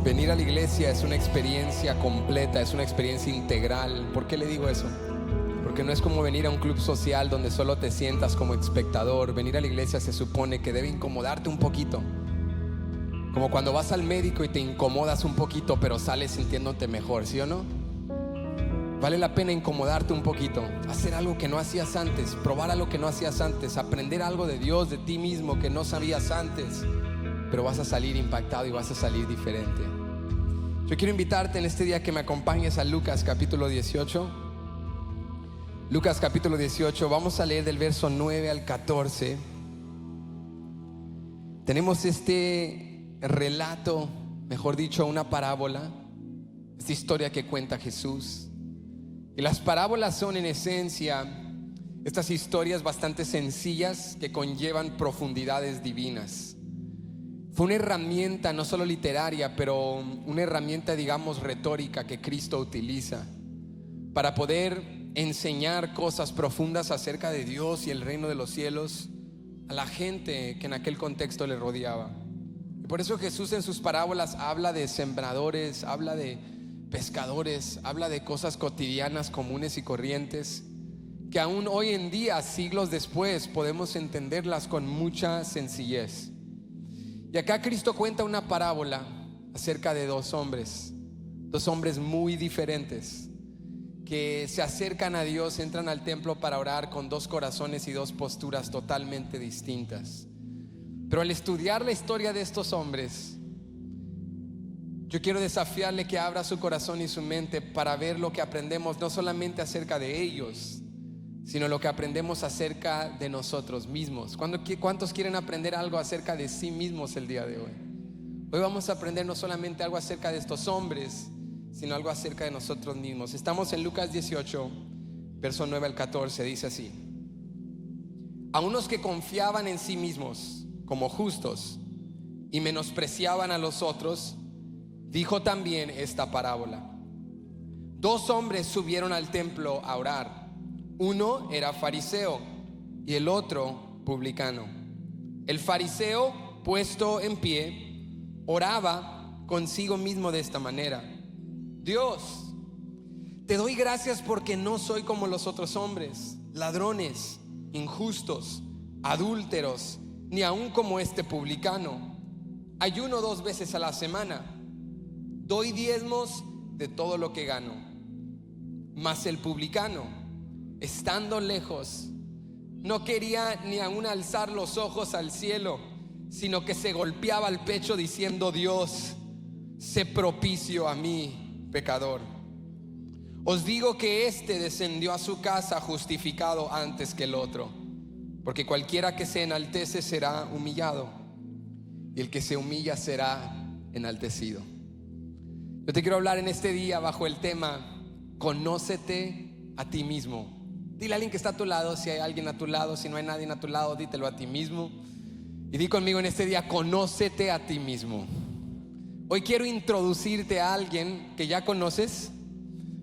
Venir a la iglesia es una experiencia completa, es una experiencia integral. ¿Por qué le digo eso? Porque no es como venir a un club social donde solo te sientas como espectador. Venir a la iglesia se supone que debe incomodarte un poquito. Como cuando vas al médico y te incomodas un poquito, pero sales sintiéndote mejor, ¿sí o no? Vale la pena incomodarte un poquito, hacer algo que no hacías antes, probar algo que no hacías antes, aprender algo de Dios, de ti mismo que no sabías antes, pero vas a salir impactado y vas a salir diferente. Yo quiero invitarte en este día que me acompañes a Lucas capítulo 18. Lucas capítulo 18, vamos a leer del verso 9 al 14. Tenemos este relato, mejor dicho, una parábola, esta historia que cuenta Jesús. Y las parábolas son en esencia estas historias bastante sencillas que conllevan profundidades divinas. Fue una herramienta no solo literaria, pero una herramienta, digamos, retórica que Cristo utiliza para poder enseñar cosas profundas acerca de Dios y el reino de los cielos a la gente que en aquel contexto le rodeaba. Y por eso Jesús en sus parábolas habla de sembradores, habla de pescadores, habla de cosas cotidianas, comunes y corrientes, que aún hoy en día, siglos después, podemos entenderlas con mucha sencillez. Y acá Cristo cuenta una parábola acerca de dos hombres muy diferentes, que se acercan a Dios, entran al templo para orar con dos corazones y dos posturas totalmente distintas. Pero al estudiar la historia de estos hombres, yo quiero desafiarle que abra su corazón y su mente para ver lo que aprendemos no solamente acerca de ellos, sino lo que aprendemos acerca de nosotros mismos. ¿Cuántos quieren aprender algo acerca de sí mismos el día de hoy? Hoy vamos a aprender no solamente algo acerca de estos hombres, sino algo acerca de nosotros mismos. Estamos en Lucas 18, verso 9 al 14, dice así: a unos que confiaban en sí mismos como justos y menospreciaban a los otros, dijo también esta parábola. Dos hombres subieron al templo a orar. Uno era fariseo y el otro publicano. El fariseo, puesto en pie, oraba consigo mismo de esta manera: Dios, te doy gracias porque no soy como los otros hombres, ladrones, injustos, adúlteros, ni aun como este publicano. Ayuno 2 veces a la semana, doy diezmos de todo lo que gano. Mas el publicano, estando lejos, no quería ni aun alzar los ojos al cielo, sino que se golpeaba el pecho diciendo: Dios, sé propicio a mí, pecador. Os digo que éste descendió a su casa justificado antes que el otro, porque cualquiera que se enaltece será humillado, y el que se humilla será enaltecido. Yo te quiero hablar en este día bajo el tema: conócete a ti mismo. Dile a alguien que está a tu lado, si hay alguien a tu lado. Si no hay nadie a tu lado, dítelo a ti mismo. Y di conmigo en este día: conócete a ti mismo. Hoy quiero introducirte a alguien que ya conoces,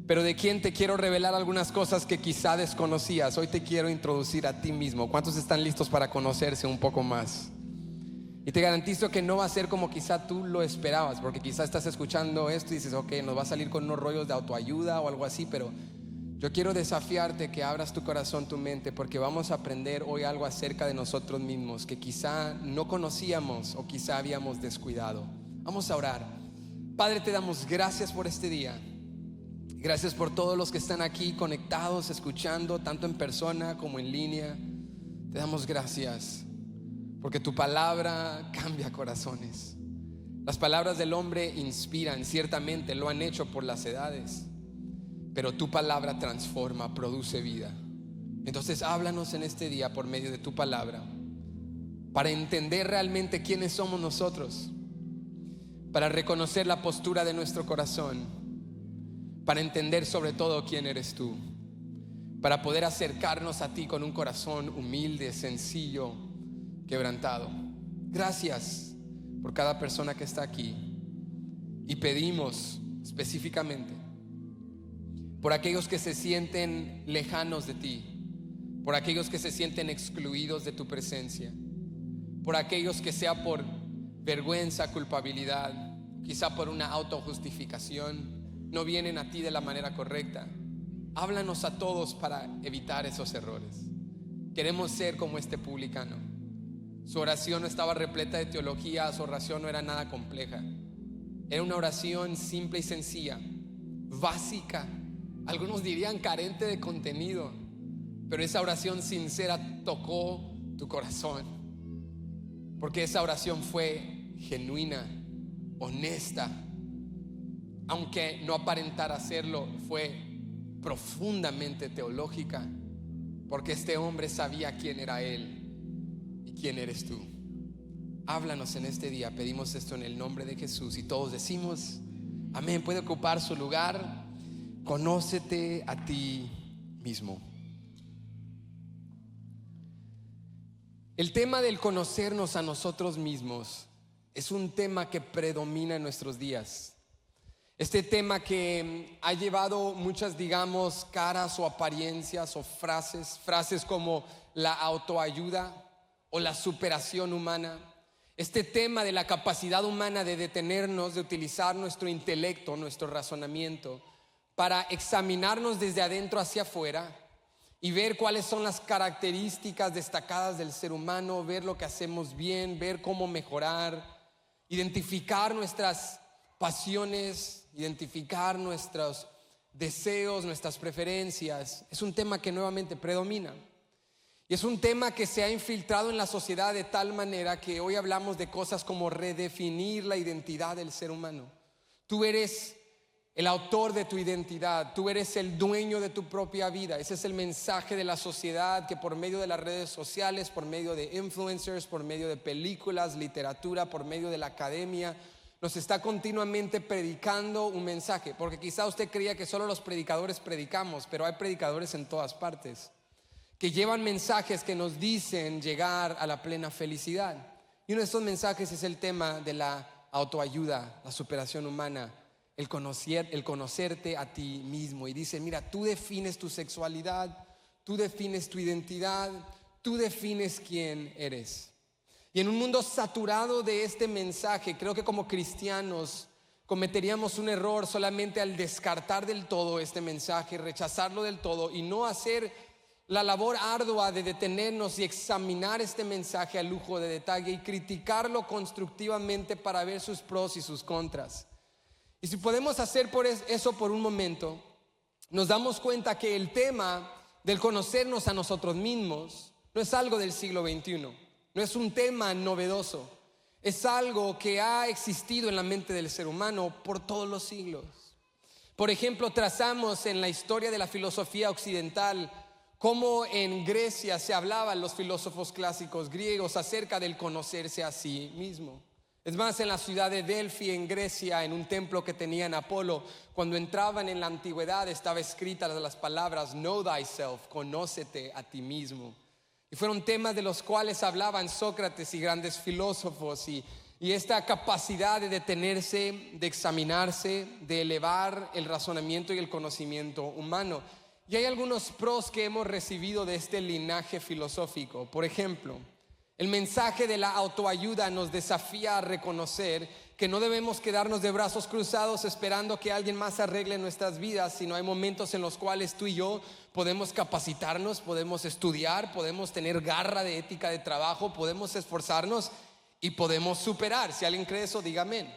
pero de quien te quiero revelar algunas cosas que quizá desconocías. Hoy te quiero introducir a ti mismo. ¿Cuántos están listos para conocerse un poco más? Y te garantizo que no va a ser como quizá tú lo esperabas, porque quizá estás escuchando esto y dices: ok, nos va a salir con unos rollos de autoayuda o algo así. Pero yo quiero desafiarte que abras tu corazón, tu mente, porque vamos a aprender hoy algo acerca de nosotros mismos que quizá no conocíamos o quizá habíamos descuidado. Vamos a orar. Padre, te damos gracias por este día. Gracias por todos los que están aquí conectados, escuchando, tanto en persona como en línea. Te damos gracias porque tu palabra cambia corazones. Las palabras del hombre inspiran, ciertamente lo han hecho por las edades, pero tu palabra transforma, produce vida. Entonces háblanos en este día por medio de tu palabra, para entender realmente quiénes somos nosotros, para reconocer la postura de nuestro corazón, para entender sobre todo quién eres tú, para poder acercarnos a ti con un corazón humilde, sencillo, quebrantado. Gracias por cada persona que está aquí, y pedimos específicamente por aquellos que se sienten lejanos de ti, por aquellos que se sienten excluidos de tu presencia, por aquellos que sea por vergüenza, culpabilidad quizá por una autojustificación, no vienen a ti de la manera correcta. Háblanos a todos para evitar esos errores. Queremos ser como este publicano. Su oración no estaba repleta de teología, su oración no era nada compleja. Era una oración simple y sencilla, básica, algunos dirían carente de contenido, pero esa oración sincera tocó tu corazón, porque esa oración fue genuina, honesta, aunque no aparentara hacerlo, fue profundamente teológica, porque este hombre sabía quién era él y quién eres tú. Háblanos en este día, pedimos esto en el nombre de Jesús, y todos decimos amén. Puede ocupar su lugar. Conócete a ti mismo. El tema del conocernos a nosotros mismos es un tema que predomina en nuestros días. Este tema que ha llevado muchas, digamos, caras o apariencias o frases como la autoayuda o la superación humana. Este tema de la capacidad humana de detenernos, de utilizar nuestro intelecto, nuestro razonamiento, para examinarnos desde adentro hacia afuera y ver cuáles son las características destacadas del ser humano, ver lo que hacemos bien, ver cómo mejorar, identificar nuestras pasiones, identificar nuestros deseos, nuestras preferencias. Es un tema que nuevamente predomina. Y es un tema que se ha infiltrado en la sociedad de tal manera que hoy hablamos de cosas como redefinir la identidad del ser humano. Tú eres el autor de tu identidad, tú eres el dueño de tu propia vida. Ese es el mensaje de la sociedad, que por medio de las redes sociales, por medio de influencers, por medio de películas, literatura, por medio de la academia, nos está continuamente predicando un mensaje. Porque quizá usted creía que solo los predicadores predicamos, pero hay predicadores en todas partes que llevan mensajes que nos dicen llegar a la plena felicidad. Y uno de estos mensajes es el tema de la autoayuda, la superación humana, el conocerte a ti mismo. Y dice, mira, tú defines tu sexualidad, tú defines tu identidad, tú defines quién eres. Y en un mundo saturado de este mensaje, creo que como cristianos cometeríamos un error solamente al descartar del todo este mensaje, rechazarlo del todo y no hacer la labor ardua de detenernos y examinar este mensaje a lujo de detalle y criticarlo constructivamente para ver sus pros y sus contras. Y si podemos hacer eso por un momento, nos damos cuenta que el tema del conocernos a nosotros mismos no es algo del siglo XXI, no es un tema novedoso, es algo que ha existido en la mente del ser humano por todos los siglos. Por ejemplo, trazamos en la historia de la filosofía occidental cómo en Grecia se hablaban los filósofos clásicos griegos acerca del conocerse a sí mismo. Es más, en la ciudad de Delfi, en Grecia, en un templo que tenían Apolo, cuando entraban en la antigüedad estaba escritas las palabras Know thyself, conócete a ti mismo. Y fueron temas de los cuales hablaban Sócrates y grandes filósofos, y esta capacidad de detenerse, de examinarse, de elevar el razonamiento y el conocimiento humano. Y hay algunos pros que hemos recibido de este linaje filosófico. Por ejemplo, el mensaje de la autoayuda nos desafía a reconocer que no debemos quedarnos de brazos cruzados esperando que alguien más arregle nuestras vidas, sino hay momentos en los cuales tú y yo podemos capacitarnos, podemos estudiar, podemos tener garra de ética de trabajo, podemos esforzarnos y podemos superar. Si alguien cree eso, diga amén.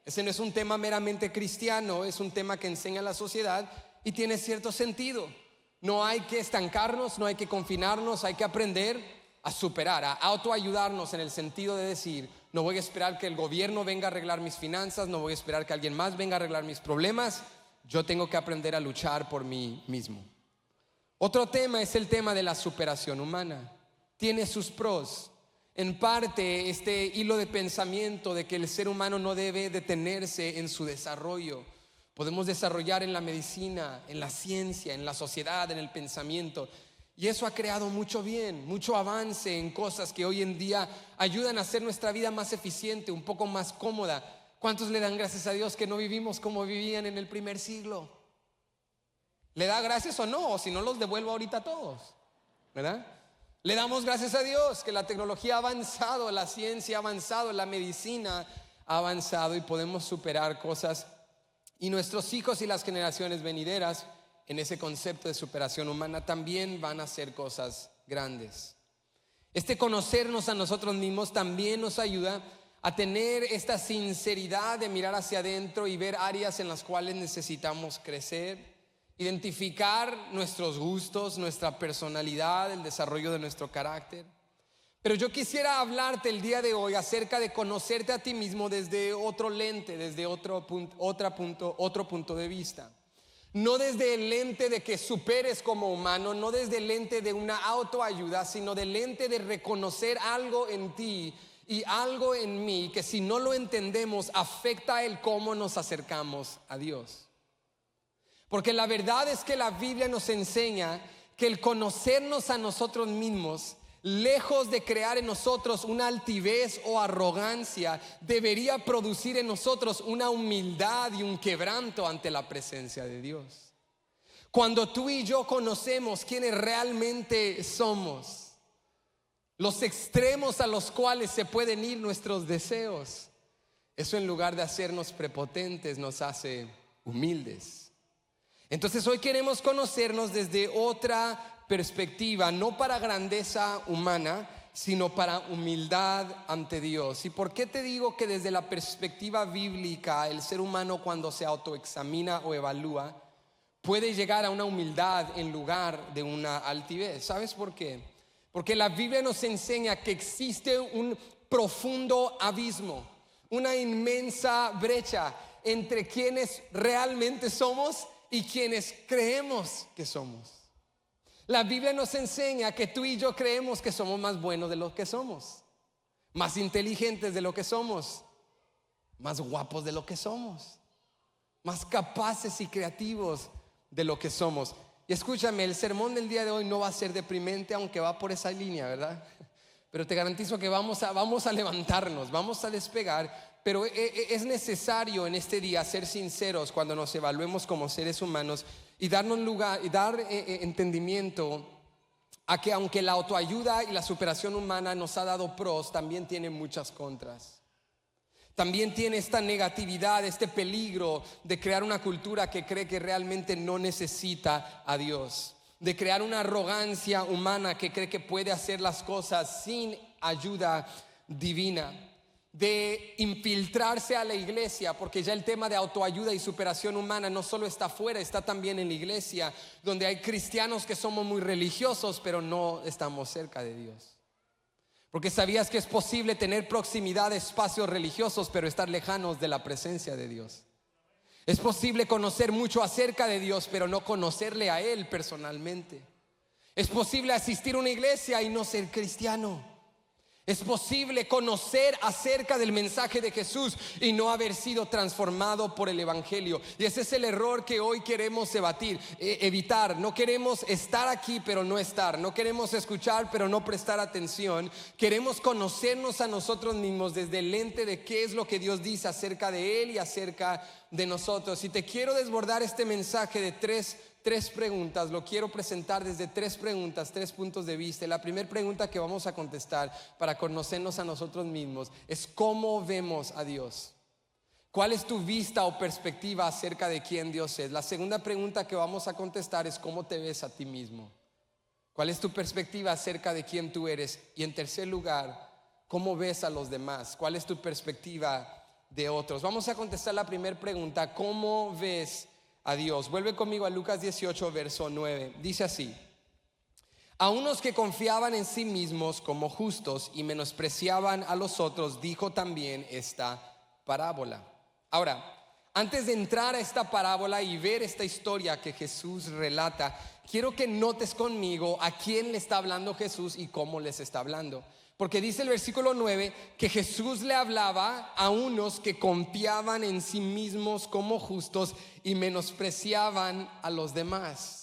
Ese no es un tema meramente cristiano, es un tema que enseña la sociedad y tiene cierto sentido. No hay que estancarnos, no hay que confinarnos, hay que aprender a superar, a autoayudarnos en el sentido de decir, no voy a esperar que el gobierno venga a arreglar mis finanzas, no voy a esperar que alguien más venga a arreglar mis problemas, yo tengo que aprender a luchar por mí mismo. Otro tema es el tema de la superación humana. Tiene sus pros. En parte, este hilo de pensamiento de que el ser humano no debe detenerse en su desarrollo. Podemos desarrollar en la medicina, en la ciencia, en la sociedad, en el pensamiento. Y eso ha creado mucho bien, mucho avance en cosas que hoy en día ayudan a hacer nuestra vida más eficiente, un poco más cómoda. ¿Cuántos le dan gracias a Dios que no vivimos como vivían en el primer siglo? ¿Le da gracias o no? O si no, los devuelvo ahorita a todos, ¿verdad? Le damos gracias a Dios que la tecnología ha avanzado, la ciencia ha avanzado, la medicina ha avanzado y podemos superar cosas. Y nuestros hijos y las generaciones venideras, en ese concepto de superación humana, también van a hacer cosas grandes. Este conocernos a nosotros mismos también nos ayuda a tener esta sinceridad de mirar hacia adentro y ver áreas en las cuales necesitamos crecer, identificar nuestros gustos, nuestra personalidad, el desarrollo de nuestro carácter. Pero yo quisiera hablarte el día de hoy acerca de conocerte a ti mismo desde otro lente, desde otro punto de vista. No desde el lente de que superes como humano, no desde el lente de una autoayuda, sino del lente de reconocer algo en ti y algo en mí que, si no lo entendemos, afecta el cómo nos acercamos a Dios. Porque la verdad es que la Biblia nos enseña que el conocernos a nosotros mismos, lejos de crear en nosotros una altivez o arrogancia, debería producir en nosotros una humildad y un quebranto ante la presencia de Dios. Cuando tú y yo conocemos quiénes realmente somos, los extremos a los cuales se pueden ir nuestros deseos, eso, en lugar de hacernos prepotentes, nos hace humildes. Entonces hoy queremos conocernos desde otra perspectiva, no para grandeza humana, sino para humildad ante Dios. ¿Y por qué te digo que desde la perspectiva bíblica el ser humano, cuando se autoexamina o evalúa, puede llegar a una humildad en lugar de una altivez? ¿Sabes por qué? Porque la Biblia nos enseña que existe un profundo abismo, una inmensa brecha entre quienes realmente somos y quienes creemos que somos. La Biblia nos enseña que tú y yo creemos que somos más buenos de lo que somos, más inteligentes de lo que somos, más guapos de lo que somos, más capaces y creativos de lo que somos. Y escúchame, el sermón del día de hoy no va a ser deprimente, aunque va por esa línea, ¿verdad? Pero te garantizo que vamos a levantarnos, vamos a despegar. Pero es necesario en este día ser sinceros cuando nos evaluemos como seres humanos y darnos lugar y dar entendimiento a que, aunque la autoayuda y la superación humana nos ha dado pros, también tiene muchas contras. También tiene esta negatividad, este peligro de crear una cultura que cree que realmente no necesita a Dios, de crear una arrogancia humana que cree que puede hacer las cosas sin ayuda divina, de infiltrarse a la iglesia, porque ya el tema de autoayuda y superación humana no solo está afuera, está también en la iglesia, donde hay cristianos que somos muy religiosos, pero no estamos cerca de Dios. Porque sabías que es posible tener proximidad a espacios religiosos, pero estar lejanos de la presencia de Dios. Es posible conocer mucho acerca de Dios, pero no conocerle a Él personalmente. Es posible asistir a una iglesia y no ser cristiano. Es posible conocer acerca del mensaje de Jesús y no haber sido transformado por el evangelio. Y ese es el error que hoy queremos evitar. No queremos estar aquí pero no estar. No queremos escuchar pero no prestar atención. Queremos conocernos a nosotros mismos desde el lente de qué es lo que Dios dice acerca de Él y acerca de nosotros. Y te quiero desbordar este mensaje de tres preguntas. Lo quiero presentar desde tres preguntas, tres puntos de vista. La primera pregunta que vamos a contestar para conocernos a nosotros mismos es: ¿cómo vemos a Dios? ¿Cuál es tu vista o perspectiva acerca de quién Dios es? La segunda pregunta que vamos a contestar es: ¿cómo te ves a ti mismo? ¿Cuál es tu perspectiva acerca de quién tú eres? Y en tercer lugar, ¿cómo ves a los demás? ¿Cuál es tu perspectiva de otros? Vamos a contestar la primera pregunta: ¿cómo ves a Dios? Vuelve conmigo a Lucas 18, verso 9. Dice así: a unos que confiaban en sí mismos como justos y menospreciaban a los otros, dijo también esta parábola. Ahora, antes de entrar a esta parábola y ver esta historia que Jesús relata, quiero que notes conmigo a quién le está hablando Jesús y cómo les está hablando. Porque dice el versículo 9 que Jesús le hablaba a unos que confiaban en sí mismos como justos y menospreciaban a los demás.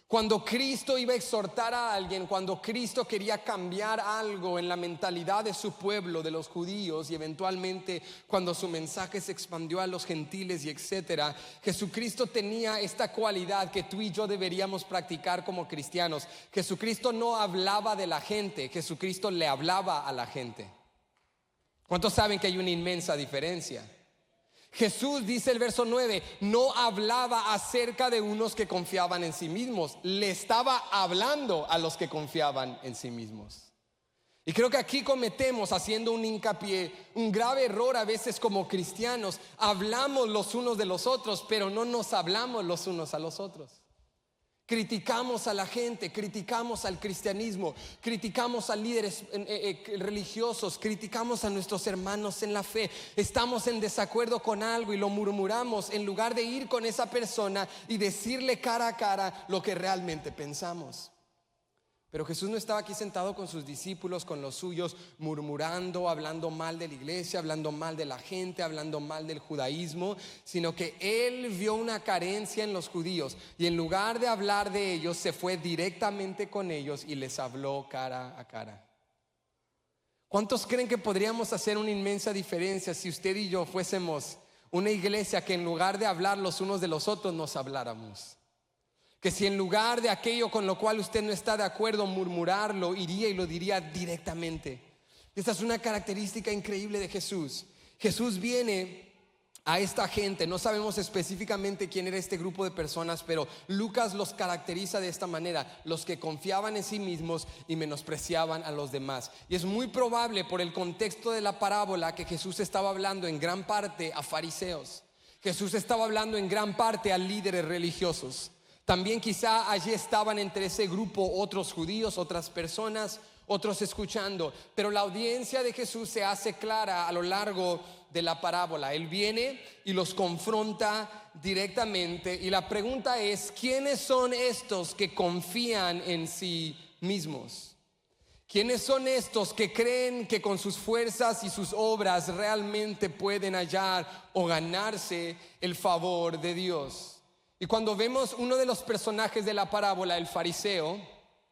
Cuando Cristo iba a exhortar a alguien, cuando Cristo quería cambiar algo en la mentalidad de su pueblo, de los judíos, y eventualmente cuando su mensaje se expandió a los gentiles y etcétera, Jesucristo tenía esta cualidad que tú y yo deberíamos practicar como cristianos. Jesucristo no hablaba de la gente, Jesucristo le hablaba a la gente. ¿Cuántos saben que hay una inmensa diferencia? Jesús, dice el verso 9, no hablaba acerca de unos que confiaban en sí mismos, le estaba hablando a los que confiaban en sí mismos. Y creo que aquí cometemos, haciendo un hincapié, un grave error a veces como cristianos. Hablamos los unos de los otros, pero no nos hablamos los unos a los otros. Criticamos a la gente, criticamos al cristianismo, criticamos a líderes religiosos, criticamos a nuestros hermanos en la fe. Estamos en desacuerdo con algo y lo murmuramos en lugar de ir con esa persona y decirle cara a cara lo que realmente pensamos. Pero Jesús no estaba aquí sentado con sus discípulos, con los suyos, murmurando, hablando mal de la iglesia, hablando mal de la gente, hablando mal del judaísmo, sino que Él vio una carencia en los judíos y en lugar de hablar de ellos, se fue directamente con ellos y les habló cara a cara. ¿Cuántos creen que podríamos hacer una inmensa diferencia si usted y yo fuésemos una iglesia que en lugar de hablar los unos de los otros nos habláramos? Que si en lugar de aquello con lo cual usted no está de acuerdo, murmurarlo, iría y lo diría directamente. Esta es una característica increíble de Jesús. Jesús viene a esta gente, no sabemos específicamente quién era este grupo de personas, pero Lucas los caracteriza de esta manera: los que confiaban en sí mismos y menospreciaban a los demás. Y es muy probable, por el contexto de la parábola, que Jesús estaba hablando en gran parte a fariseos. Jesús estaba hablando en gran parte a líderes religiosos. También quizá allí estaban entre ese grupo otros judíos, otras personas, otros escuchando. Pero la audiencia de Jesús se hace clara a lo largo de la parábola. Él viene y los confronta directamente. Y la pregunta es: ¿quiénes son estos que confían en sí mismos? ¿Quiénes son estos que creen que con sus fuerzas y sus obras realmente pueden hallar o ganarse el favor de Dios? Y cuando vemos uno de los personajes de la parábola, el fariseo,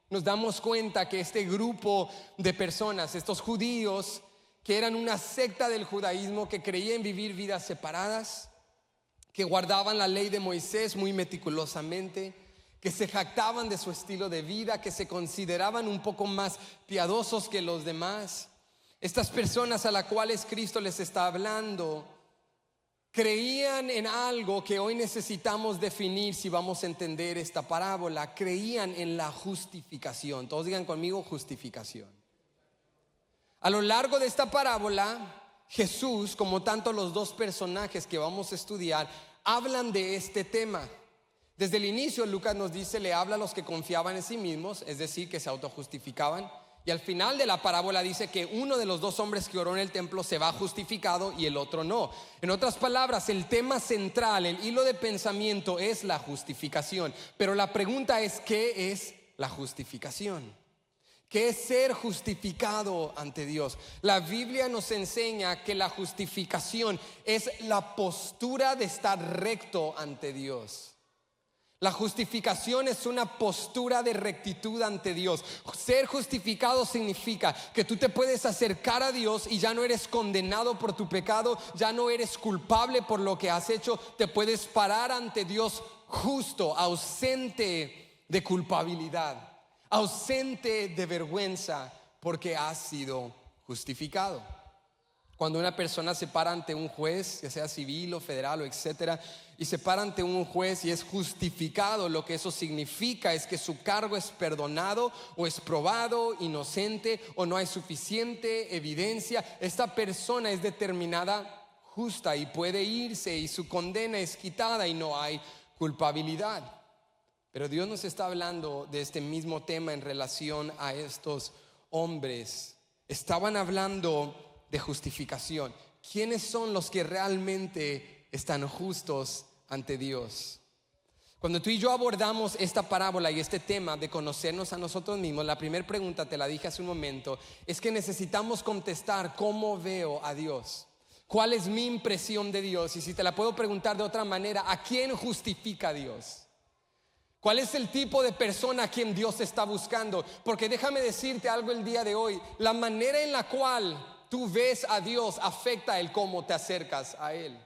nos damos cuenta que este grupo de personas, estos judíos que eran una secta del judaísmo, que creían vivir vidas separadas, que guardaban la ley de Moisés muy meticulosamente, que se jactaban de su estilo de vida, que se consideraban un poco más piadosos que los demás. Estas personas a las cuales Cristo les está hablando creían en algo que hoy necesitamos definir si vamos a entender esta parábola. Creían en la justificación. Todos digan conmigo: justificación. A lo largo de esta parábola, Jesús, como tanto los dos personajes que vamos a estudiar, hablan de este tema. Desde el inicio, Lucas nos dice, le habla a los que confiaban en sí mismos, es decir, que se autojustificaban. Y al final de la parábola dice que uno de los dos hombres que oró en el templo se va justificado y el otro no. En otras palabras, el tema central, el hilo de pensamiento es la justificación. Pero la pregunta es: ¿qué es la justificación? ¿Qué es ser justificado ante Dios? La Biblia nos enseña que la justificación es la postura de estar recto ante Dios. La justificación es una postura de rectitud ante Dios. Ser justificado significa que tú te puedes acercar a Dios y ya no eres condenado por tu pecado, ya no eres culpable por lo que has hecho. Te puedes parar ante Dios justo, ausente de culpabilidad, ausente de vergüenza, porque has sido justificado. Cuando una persona se para ante un juez, ya sea civil o federal o etcétera, y se para ante un juez y es justificado, lo que eso significa es que su cargo es perdonado o es probado inocente o no hay suficiente evidencia. Esta persona es determinada justa y puede irse y su condena es quitada y no hay culpabilidad. Pero Dios nos está hablando de este mismo tema en relación a estos hombres. Estaban hablando de justificación. ¿Quiénes son los que realmente están justos ante Dios? Cuando tú y yo abordamos esta parábola y este tema de conocernos a nosotros mismos, la primera pregunta, te la dije hace un momento, es que necesitamos contestar: ¿cómo veo a Dios? ¿Cuál es mi impresión de Dios? Y si te la puedo preguntar de otra manera, ¿a quién justifica Dios? ¿Cuál es el tipo de persona a quien Dios está buscando? Porque déjame decirte algo el día de hoy: la manera en la cual tú ves a Dios afecta el cómo te acercas a Él.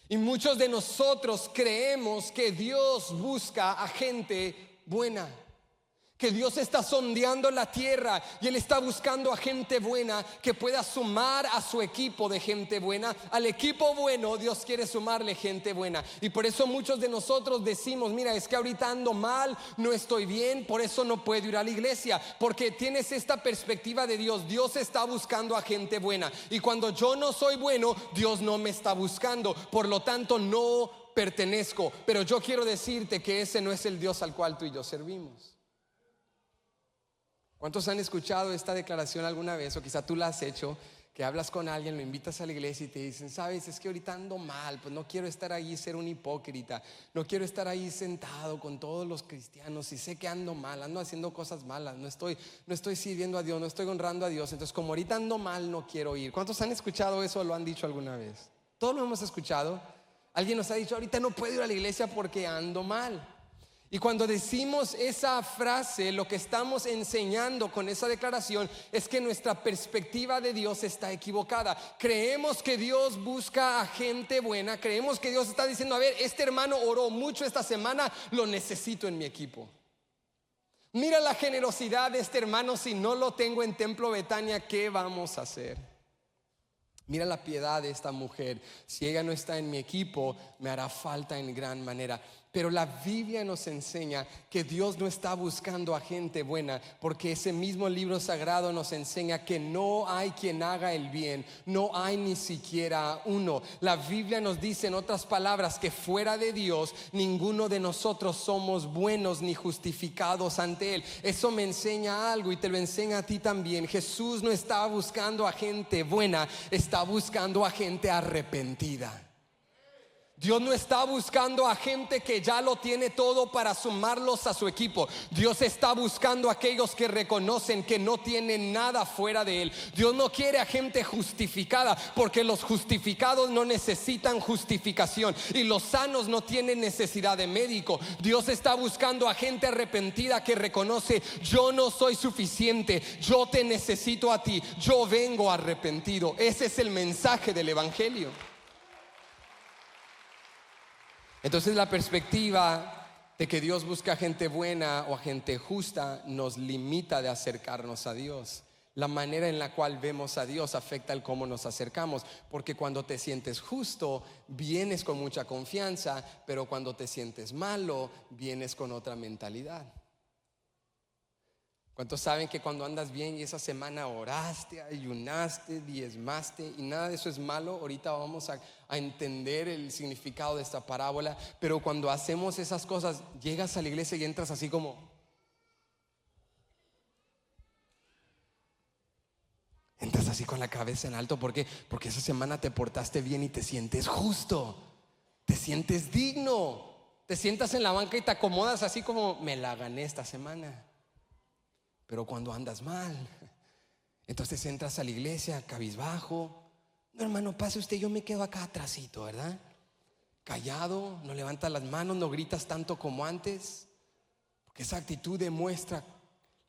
Y muchos de nosotros creemos que Dios busca a gente buena, Que Dios está sondeando la tierra y Él está buscando a gente buena que pueda sumar a su equipo de gente buena. Al equipo bueno Dios quiere sumarle gente buena. Y por eso muchos de nosotros decimos: mira, es que ahorita ando mal, no estoy bien, por eso no puedo ir a la iglesia. Porque tienes esta perspectiva de Dios. Dios está buscando a gente buena. Y cuando yo no soy bueno, Dios no me está buscando. Por lo tanto no pertenezco. Pero yo quiero decirte que ese no es el Dios al cual tú y yo servimos. ¿Cuántos han escuchado esta declaración alguna vez? O quizá tú la has hecho, que hablas con alguien, lo invitas a la iglesia y te dicen: sabes, es que ahorita ando mal, pues no quiero estar ahí y ser un hipócrita. No quiero estar ahí sentado con todos los cristianos y sé que ando mal, ando haciendo cosas malas, no estoy sirviendo a Dios, no estoy honrando a Dios. Entonces, como ahorita ando mal, no quiero ir. ¿Cuántos han escuchado eso o lo han dicho alguna vez? Todos lo hemos escuchado. Alguien nos ha dicho: ahorita no puedo ir a la iglesia porque ando mal. Y cuando decimos esa frase, lo que estamos enseñando con esa declaración es que nuestra perspectiva de Dios está equivocada. Creemos que Dios busca a gente buena. Creemos que Dios está diciendo: a ver, este hermano oró mucho esta semana, lo necesito en mi equipo. Mira la generosidad de este hermano, si no lo tengo en Templo Betania, ¿qué vamos a hacer? Mira la piedad de esta mujer, si ella no está en mi equipo, me hará falta en gran manera. Pero la Biblia nos enseña que Dios no está buscando a gente buena, porque ese mismo libro sagrado nos enseña que no hay quien haga el bien, no hay ni siquiera uno. La Biblia nos dice, en otras palabras, que fuera de Dios ninguno de nosotros somos buenos ni justificados ante Él. Eso me enseña algo y te lo enseña a ti también. Jesús no está buscando a gente buena, está buscando a gente arrepentida. Dios no está buscando a gente que ya lo tiene todo para sumarlos a su equipo. Dios está buscando a aquellos que reconocen que no tienen nada fuera de Él. Dios no quiere a gente justificada, porque los justificados no necesitan justificación y los sanos no tienen necesidad de médico. Dios está buscando a gente arrepentida que reconoce: yo no soy suficiente, yo te necesito a ti, yo vengo arrepentido. Ese es el mensaje del evangelio. Entonces la perspectiva de que Dios busca gente buena o a gente justa nos limita de acercarnos a Dios. La manera en la cual vemos a Dios afecta el cómo nos acercamos, porque cuando te sientes justo vienes con mucha confianza, pero cuando te sientes malo vienes con otra mentalidad. ¿Cuántos saben que cuando andas bien y esa semana oraste, ayunaste, diezmaste y nada de eso es malo? Ahorita vamos a entender el significado de esta parábola. Pero cuando hacemos esas cosas, llegas a la iglesia y entras así como... Entras así con la cabeza en alto. ¿Por qué? Porque esa semana te portaste bien y te sientes justo, te sientes digno. Te sientas en la banca y te acomodas así como: me la gané esta semana. Pero cuando andas mal, entonces entras a la iglesia cabizbajo. No, hermano, pase usted, yo me quedo acá atrásito, ¿verdad? Callado, no levantas las manos, no gritas tanto como antes, porque esa actitud demuestra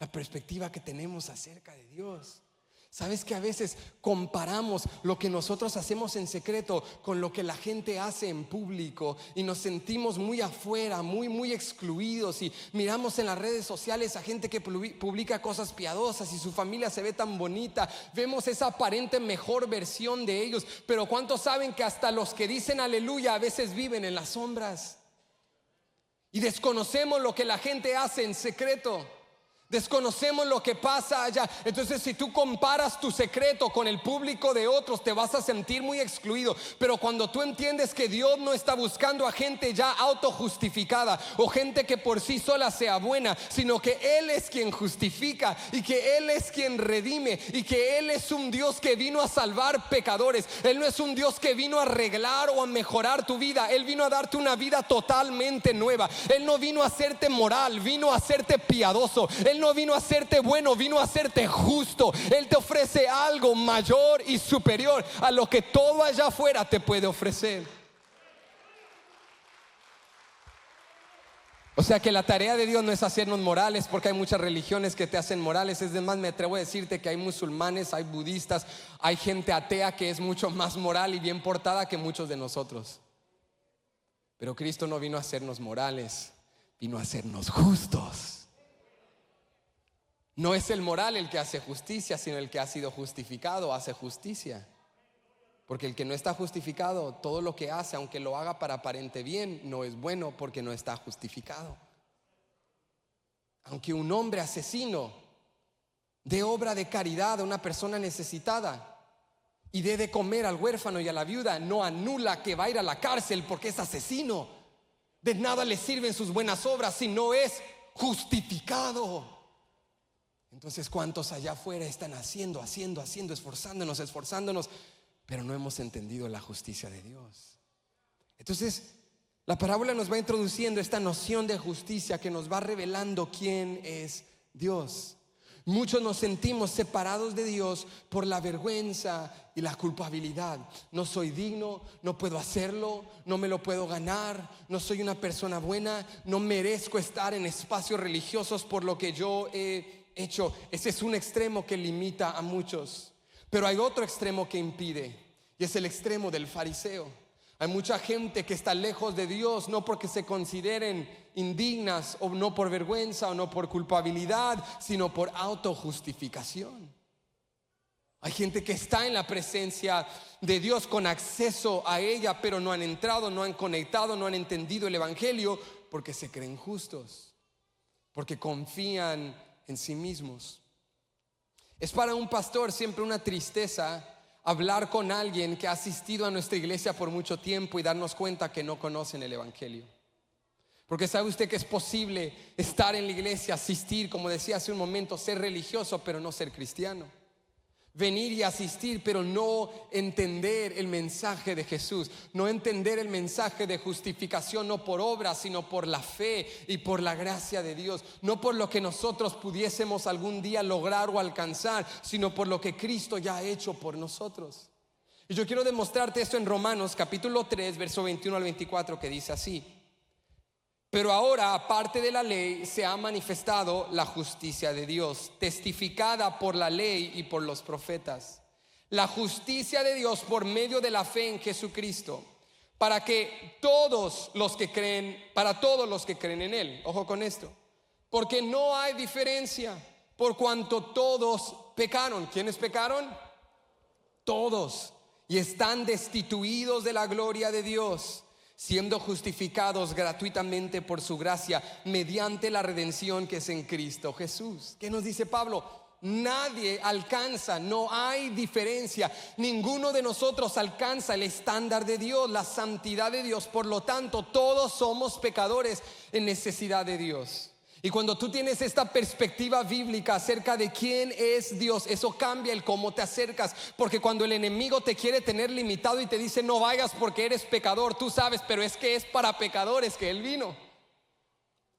la perspectiva que tenemos acerca de Dios. Sabes que a veces comparamos lo que nosotros hacemos en secreto con lo que la gente hace en público y nos sentimos muy afuera, muy excluidos, y miramos en las redes sociales a gente que publica cosas piadosas y su familia se ve tan bonita. Vemos esa aparente mejor versión de ellos, pero ¿cuántos saben que hasta los que dicen aleluya a veces viven en las sombras? Y desconocemos lo que la gente hace en secreto. Desconocemos lo que pasa allá. Entonces, si tú comparas tu secreto con el público de otros, te vas a sentir muy excluido. Pero cuando tú entiendes que Dios no está buscando a gente ya autojustificada o gente que por sí sola sea buena, sino que Él es quien justifica y que Él es quien redime y que Él es un Dios que vino a salvar pecadores. Él no es un Dios que vino a arreglar o a mejorar tu vida. Él vino a darte una vida totalmente nueva. Él no vino a hacerte moral, vino a hacerte piadoso. Él no vino a hacerte bueno, vino a hacerte justo. Él te ofrece algo mayor y superior a lo que todo allá afuera te puede ofrecer. O sea que la tarea de Dios no es hacernos morales, porque hay muchas religiones que te hacen morales. Es más, me atrevo a decirte que hay musulmanes, hay budistas, hay gente atea que es mucho más moral y bien portada que muchos de nosotros. Pero Cristo no vino a hacernos morales, vino a hacernos justos. No es el moral el que hace justicia, sino el que ha sido justificado hace justicia. Porque el que no está justificado, todo lo que hace, aunque lo haga para aparente bien, no es bueno porque no está justificado. Aunque un hombre asesino dé obra de caridad a una persona necesitada y dé de comer al huérfano y a la viuda, no anula que va a ir a la cárcel porque es asesino. De nada le sirven sus buenas obras si no es justificado. Entonces, ¿cuántos allá afuera están haciendo, esforzándonos, pero no hemos entendido la justicia de Dios? Entonces, la parábola nos va introduciendo esta noción de justicia que nos va revelando quién es Dios. Muchos nos sentimos separados de Dios por la vergüenza y la culpabilidad. No soy digno, no puedo hacerlo, no me lo puedo ganar, no soy una persona buena, no merezco estar en espacios religiosos por lo que yo he hecho. Ese es un extremo que limita a muchos. Pero hay otro extremo que impide, y es el extremo del fariseo. Hay mucha gente que está lejos de Dios, no porque se consideren indignas, o no por vergüenza, o no por culpabilidad, sino por autojustificación. Hay gente que está en la presencia de Dios con acceso a ella, pero no han entrado, no han conectado, no han entendido el evangelio, porque se creen justos, porque confían en sí mismos. Es para un pastor siempre una tristeza hablar con alguien que ha asistido a nuestra iglesia por mucho tiempo y darnos cuenta que no conocen el evangelio. Porque sabe usted que es posible estar en la iglesia, asistir, como decía hace un momento, ser religioso pero no ser cristiano. Venir y asistir pero no entender el mensaje de Jesús, no entender el mensaje de justificación, no por obras sino por la fe y por la gracia de Dios, no por lo que nosotros pudiésemos algún día lograr o alcanzar, sino por lo que Cristo ya ha hecho por nosotros. Y yo quiero demostrarte esto en Romanos capítulo 3 verso 21 al 24, que dice así: pero ahora, aparte de la ley, se ha manifestado la justicia de Dios, testificada por la ley y por los profetas. La justicia de Dios por medio de la fe en Jesucristo, para todos los que creen en Él. Ojo con esto. Porque no hay diferencia, por cuanto todos pecaron. ¿Quiénes pecaron? Todos. Y están destituidos de la gloria de Dios, siendo justificados gratuitamente por su gracia mediante la redención que es en Cristo Jesús. ¿Qué nos dice Pablo? Nadie alcanza, no hay diferencia. Ninguno de nosotros alcanza el estándar de Dios, la santidad de Dios. Por lo tanto, todos somos pecadores en necesidad de Dios. Y cuando tú tienes esta perspectiva bíblica acerca de quién es Dios, eso cambia el cómo te acercas. Porque cuando el enemigo te quiere tener limitado y te dice no vayas porque eres pecador, tú sabes, pero es que es para pecadores que Él vino.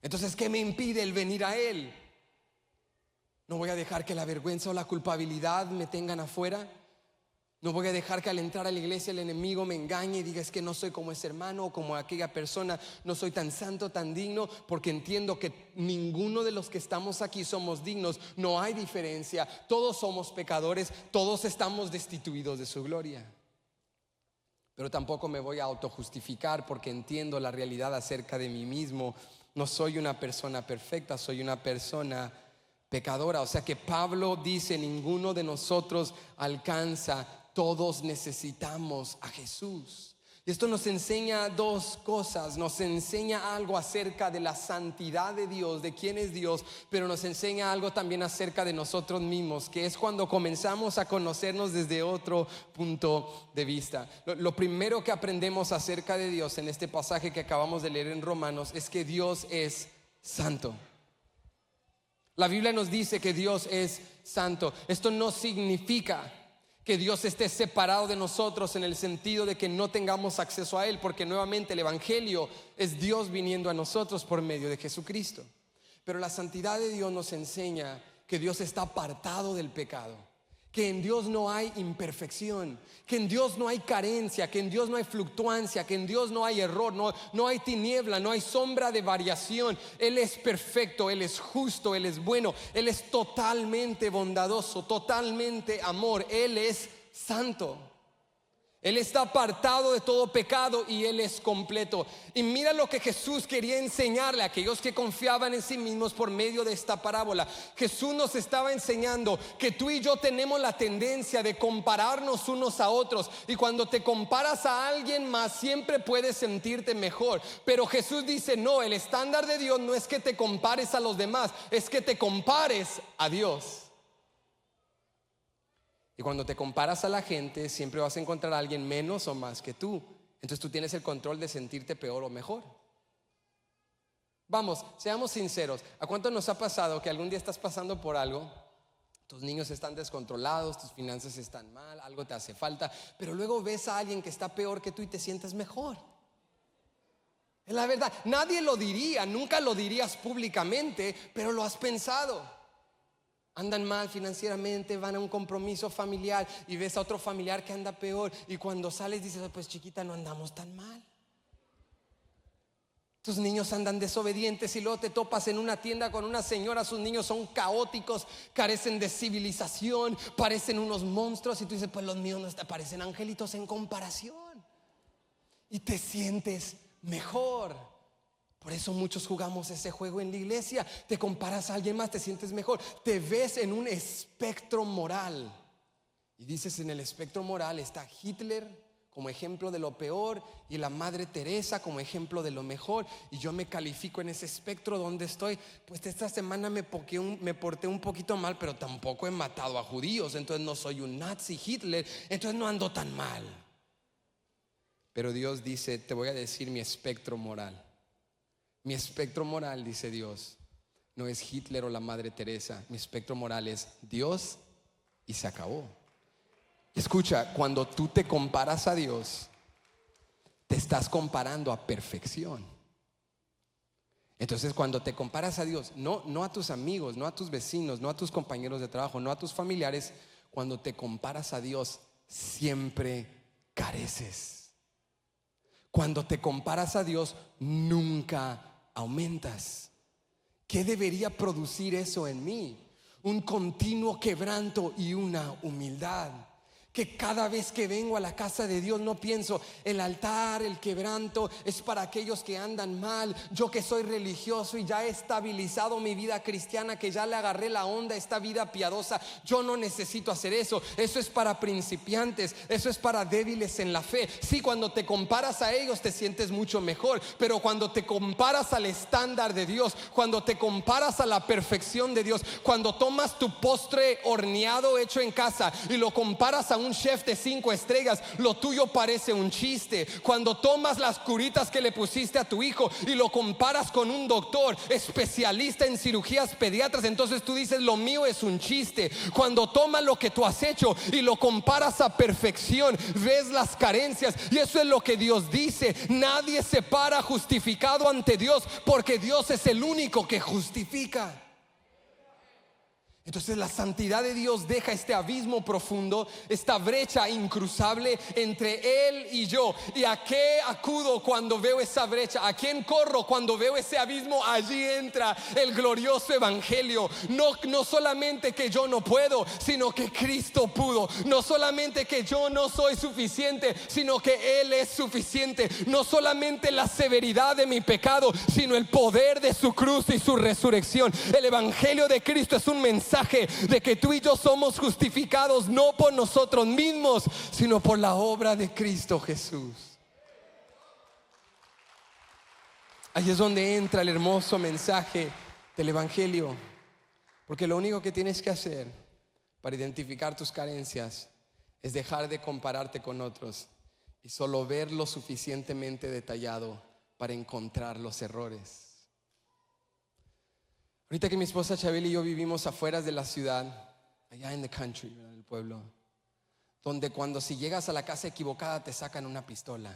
Entonces, ¿qué me impide el venir a Él? No voy a dejar que la vergüenza o la culpabilidad me tengan afuera. No voy a dejar que al entrar a la iglesia el enemigo me engañe y diga es que no soy como ese hermano o como aquella persona, no soy tan santo, tan digno, porque entiendo que ninguno de los que estamos aquí somos dignos. No hay diferencia, todos somos pecadores, todos estamos destituidos de su gloria. Pero tampoco me voy a autojustificar porque entiendo la realidad acerca de mí mismo. No soy una persona perfecta, soy una persona pecadora. O sea que Pablo dice ninguno de nosotros alcanza. Todos necesitamos a Jesús. Y esto nos enseña dos cosas. Nos enseña algo acerca de la santidad de Dios, de quién es Dios, pero nos enseña algo también acerca de nosotros mismos, que es cuando comenzamos a conocernos desde otro punto de vista. Lo primero que aprendemos acerca de Dios en este pasaje que acabamos de leer en Romanos es que Dios es santo. La Biblia nos dice que Dios es santo. Esto no significa que Dios esté separado de nosotros en el sentido de que no tengamos acceso a Él, porque nuevamente el evangelio es Dios viniendo a nosotros por medio de Jesucristo. Pero la santidad de Dios nos enseña que Dios está apartado del pecado, que en Dios no hay imperfección, que en Dios no hay carencia, que en Dios no hay fluctuancia, que en Dios no hay error, no hay tiniebla, no hay sombra de variación. Él es perfecto, Él es justo, Él es bueno, Él es totalmente bondadoso, totalmente amor, Él es santo. Él está apartado de todo pecado y Él es completo. Y mira lo que Jesús quería enseñarle a aquellos que confiaban en sí mismos por medio de esta parábola. Jesús nos estaba enseñando que tú y yo tenemos la tendencia de compararnos unos a otros. Y cuando te comparas a alguien más, siempre puedes sentirte mejor. Pero Jesús dice, no, el estándar de Dios no es que te compares a los demás, es que te compares a Dios. Y cuando te comparas a la gente, siempre vas a encontrar a alguien menos o más que tú. Entonces tú tienes el control de sentirte peor o mejor. Vamos, seamos sinceros. ¿A cuánto nos ha pasado que algún día estás pasando por algo? Tus niños están descontrolados, tus finanzas están mal, algo te hace falta, pero luego ves a alguien que está peor que tú y te sientes mejor. Es la verdad, nadie lo diría, nunca lo dirías públicamente, pero lo has pensado. Andan mal financieramente, van a un compromiso familiar y ves a otro familiar que anda peor, y cuando sales dices, pues chiquita, no andamos tan mal. Tus niños andan desobedientes y luego te topas en una tienda con una señora, sus niños son caóticos, carecen de civilización, parecen unos monstruos, y tú dices, pues los míos no parecen angelitos en comparación. Y te sientes mejor. Por eso muchos jugamos ese juego en la iglesia. Te comparas a alguien más, te sientes mejor. Te ves en un espectro moral. Y dices, en el espectro moral está Hitler como ejemplo de lo peor y la Madre Teresa como ejemplo de lo mejor. Y yo me califico en ese espectro donde estoy. Pues esta semana me porté un poquito mal, pero tampoco he matado a judíos. Entonces no soy un nazi Hitler. Entonces no ando tan mal. Pero Dios dice, te voy a decir mi espectro moral. Mi espectro moral, dice Dios, no es Hitler o la Madre Teresa. Mi espectro moral es Dios y se acabó. Escucha, cuando tú te comparas a Dios, te estás comparando a perfección. Entonces cuando te comparas a Dios, no a tus amigos, no a tus vecinos, no a tus compañeros de trabajo, no a tus familiares, cuando te comparas a Dios, siempre careces. Cuando te comparas a Dios, nunca aumentas. ¿Qué debería producir eso en mí? Un continuo quebranto y una humildad. Que cada vez que vengo a la casa de Dios no pienso, el altar, el quebranto es para aquellos que andan mal. Yo que soy religioso y ya he estabilizado mi vida cristiana, que ya le agarré la onda a esta vida piadosa, yo no necesito hacer eso. Eso es para principiantes, eso es para débiles en la fe. Sí, cuando te comparas a ellos te sientes mucho mejor, pero cuando te comparas al estándar de Dios, cuando te comparas a la perfección de Dios, cuando tomas tu postre horneado hecho en casa y lo comparas a un chef de 5 estrellas, lo tuyo parece un chiste. Cuando tomas las curitas que le pusiste a tu hijo y lo comparas con un doctor especialista en cirugías pediatras, entonces tú dices, lo mío es un chiste. Cuando tomas lo que tú has hecho y lo comparas a perfección, ves las carencias. Y eso es lo que Dios dice: nadie se para justificado ante Dios, porque Dios es el único que justifica. Entonces la santidad de Dios deja este abismo profundo, esta brecha incruzable entre Él y yo. ¿Y a qué acudo cuando veo esa brecha? ¿A quién corro cuando veo ese abismo? Allí entra el glorioso evangelio. No solamente que yo no puedo, sino que Cristo pudo. No solamente que yo no soy suficiente, sino que Él es suficiente. No solamente la severidad de mi pecado, sino el poder de su cruz y su resurrección. El evangelio de Cristo es un mensaje de que tú y yo somos justificados no por nosotros mismos, sino por la obra de Cristo Jesús. Ahí es donde entra el hermoso mensaje del evangelio, porque lo único que tienes que hacer para identificar tus carencias es dejar de compararte con otros y solo ver lo suficientemente detallado para encontrar los errores. Ahorita que mi esposa Chabel y yo vivimos afuera de la ciudad, allá en the country, en el pueblo, donde cuando si llegas a la casa equivocada te sacan una pistola.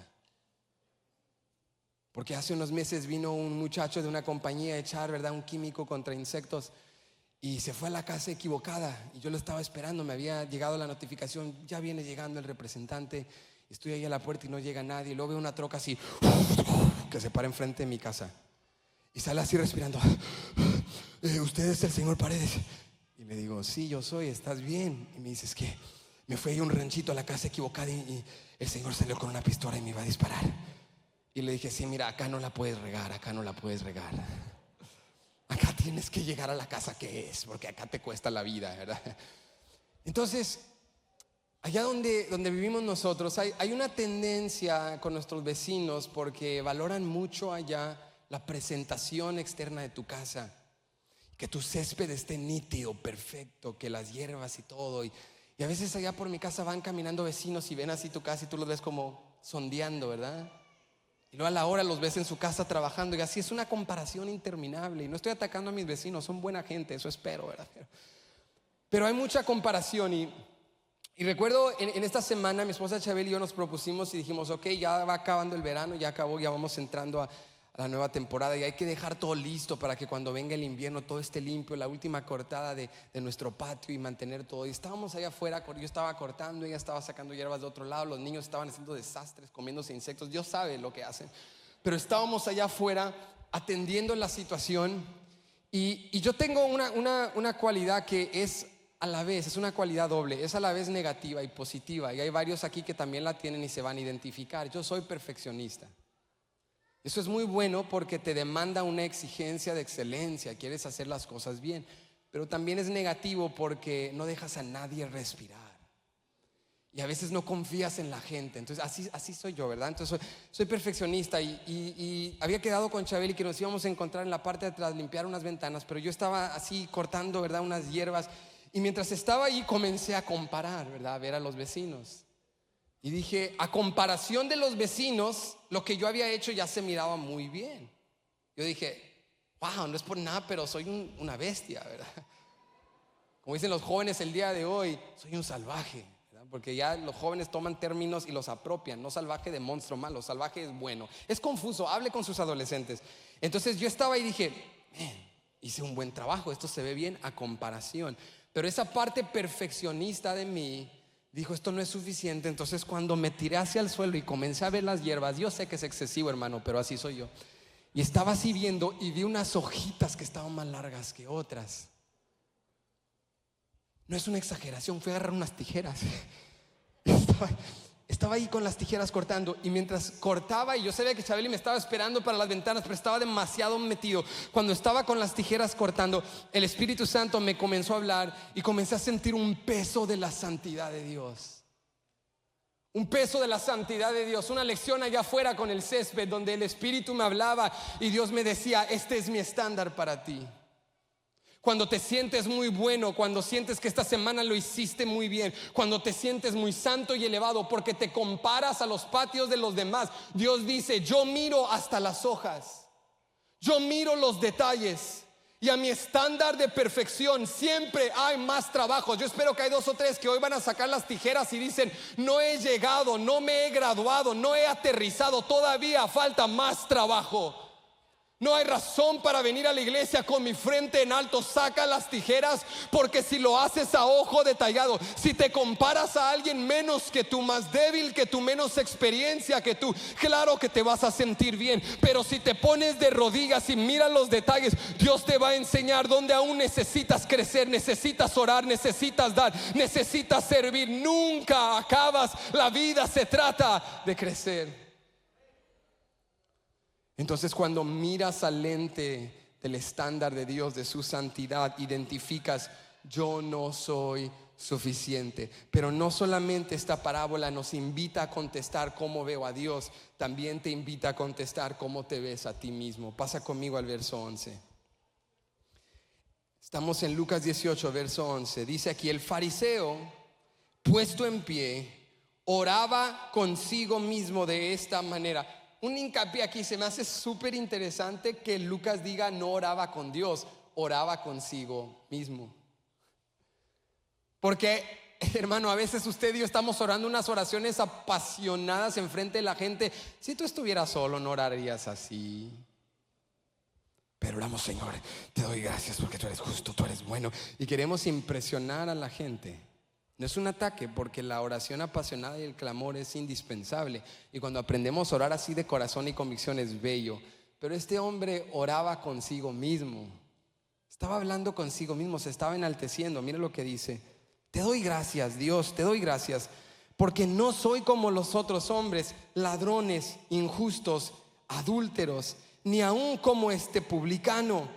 Porque hace unos meses vino un muchacho de una compañía a echar, ¿verdad?, un químico contra insectos, y se fue a la casa equivocada. Y yo lo estaba esperando, me había llegado la notificación, ya viene llegando el representante. Estoy ahí a la puerta y no llega nadie. Y luego veo una troca así que se para enfrente de mi casa y sale así respirando. ¿Usted es el señor Paredes? Y le digo, sí, yo soy, ¿estás bien? Y me dice, es que Me fui a un ranchito a la casa equivocada y el Señor salió con una pistola y me iba a disparar. Y le dije, sí, mira, acá no la puedes regar, acá no la puedes regar. Acá tienes que llegar a la casa que es, porque acá te cuesta la vida, ¿verdad? Entonces, allá donde vivimos nosotros, hay una tendencia con nuestros vecinos porque valoran mucho allá la presentación externa de tu casa. Que tu césped esté nítido, perfecto, que las hierbas y todo. Y a veces allá por mi casa van caminando vecinos y ven así tu casa y tú los ves como sondeando, ¿verdad? Y luego a la hora los ves en su casa trabajando y así es una comparación interminable. Y no estoy atacando a mis vecinos, son buena gente, eso espero, ¿verdad? Pero hay mucha comparación y recuerdo en esta semana mi esposa Chabel y yo nos propusimos y dijimos, ok, ya va acabando el verano, ya acabó, ya vamos entrando a la nueva temporada y hay que dejar todo listo para que cuando venga el invierno todo esté limpio, la última cortada de nuestro patio y mantener todo. Y estábamos allá afuera, yo estaba cortando, ella estaba sacando hierbas de otro lado, los niños estaban haciendo desastres, comiéndose insectos, Dios sabe lo que hacen. Pero estábamos allá afuera atendiendo la situación y yo tengo una cualidad que es a la vez, es una cualidad doble, es a la vez negativa y positiva. Y hay varios aquí que también la tienen y se van a identificar. Yo soy perfeccionista. Eso es muy bueno porque te demanda una exigencia de excelencia, quieres hacer las cosas bien, pero también es negativo porque no dejas a nadie respirar y a veces no confías en la gente. Entonces así soy yo, ¿verdad? Entonces soy perfeccionista y había quedado con Chabeli que nos íbamos a encontrar en la parte de atrás, limpiar unas ventanas, pero yo estaba así cortando, ¿verdad? Unas hierbas y mientras estaba ahí comencé a comparar, ¿verdad? A ver a los vecinos. Y dije, a comparación de los vecinos, lo que yo había hecho ya se miraba muy bien. Yo dije, wow, no es por nada, pero soy una bestia, ¿verdad? Como dicen los jóvenes el día de hoy, soy un salvaje, ¿verdad? Porque ya los jóvenes toman términos y los apropian. No salvaje de monstruo malo, salvaje es bueno. Es confuso, hable con sus adolescentes. Entonces yo estaba y dije, hice un buen trabajo, esto se ve bien a comparación. Pero esa parte perfeccionista de mí dijo, esto no es suficiente. Entonces cuando me tiré hacia el suelo y comencé a ver las hierbas, yo sé que es excesivo, hermano, pero así soy yo. Y estaba así viendo y vi unas hojitas que estaban más largas que otras. No es una exageración, fui a agarrar unas tijeras. Estaba ahí con las tijeras cortando y mientras cortaba, y yo sabía que Chabeli me estaba esperando para las ventanas, pero estaba demasiado metido. Cuando estaba con las tijeras cortando, el Espíritu Santo me comenzó a hablar y comencé a sentir un peso de la santidad de Dios. Un peso de la santidad de Dios. Una lección allá afuera con el césped donde el Espíritu me hablaba y Dios me decía, este es mi estándar para ti. Cuando te sientes muy bueno, cuando sientes que esta semana lo hiciste muy bien, cuando te sientes muy santo y elevado porque te comparas a los patios de los demás, Dios dice, yo miro hasta las hojas, yo miro los detalles y a mi estándar de perfección siempre hay más trabajo. Yo espero que hay 2 o 3 que hoy van a sacar las tijeras y dicen, no he llegado, no me he graduado, no he aterrizado, todavía falta más trabajo. No hay razón para venir a la iglesia con mi frente en alto. Saca las tijeras, porque si lo haces a ojo detallado, si te comparas a alguien menos que tú, más débil que tú, menos experiencia que tú, claro que te vas a sentir bien. Pero si te pones de rodillas y miras los detalles, Dios te va a enseñar dónde aún necesitas crecer, necesitas orar, necesitas dar, necesitas servir. Nunca acabas. La vida se trata de crecer. Entonces cuando miras al lente del estándar de Dios, de su santidad, identificas, yo no soy suficiente. Pero no solamente esta parábola nos invita a contestar cómo veo a Dios, también te invita a contestar cómo te ves a ti mismo. Pasa conmigo al verso 11. Estamos en Lucas 18, verso 11. Dice aquí, el fariseo, puesto en pie, oraba consigo mismo de esta manera. Un hincapié aquí, se me hace súper interesante que Lucas diga no oraba con Dios, oraba consigo mismo. Porque, hermano, a veces usted y yo estamos orando unas oraciones apasionadas enfrente de la gente. Si tú estuvieras solo, no orarías así. Pero oramos, Señor, te doy gracias porque tú eres justo, tú eres bueno. Y queremos impresionar a la gente. No es un ataque, porque la oración apasionada y el clamor es indispensable. Y cuando aprendemos a orar así de corazón y convicción es bello. Pero este hombre oraba consigo mismo. Estaba hablando consigo mismo, se estaba enalteciendo. Mira lo que dice. Te doy gracias, Dios, te doy gracias, porque no soy como los otros hombres, ladrones, injustos, adúlteros, ni aun como este publicano.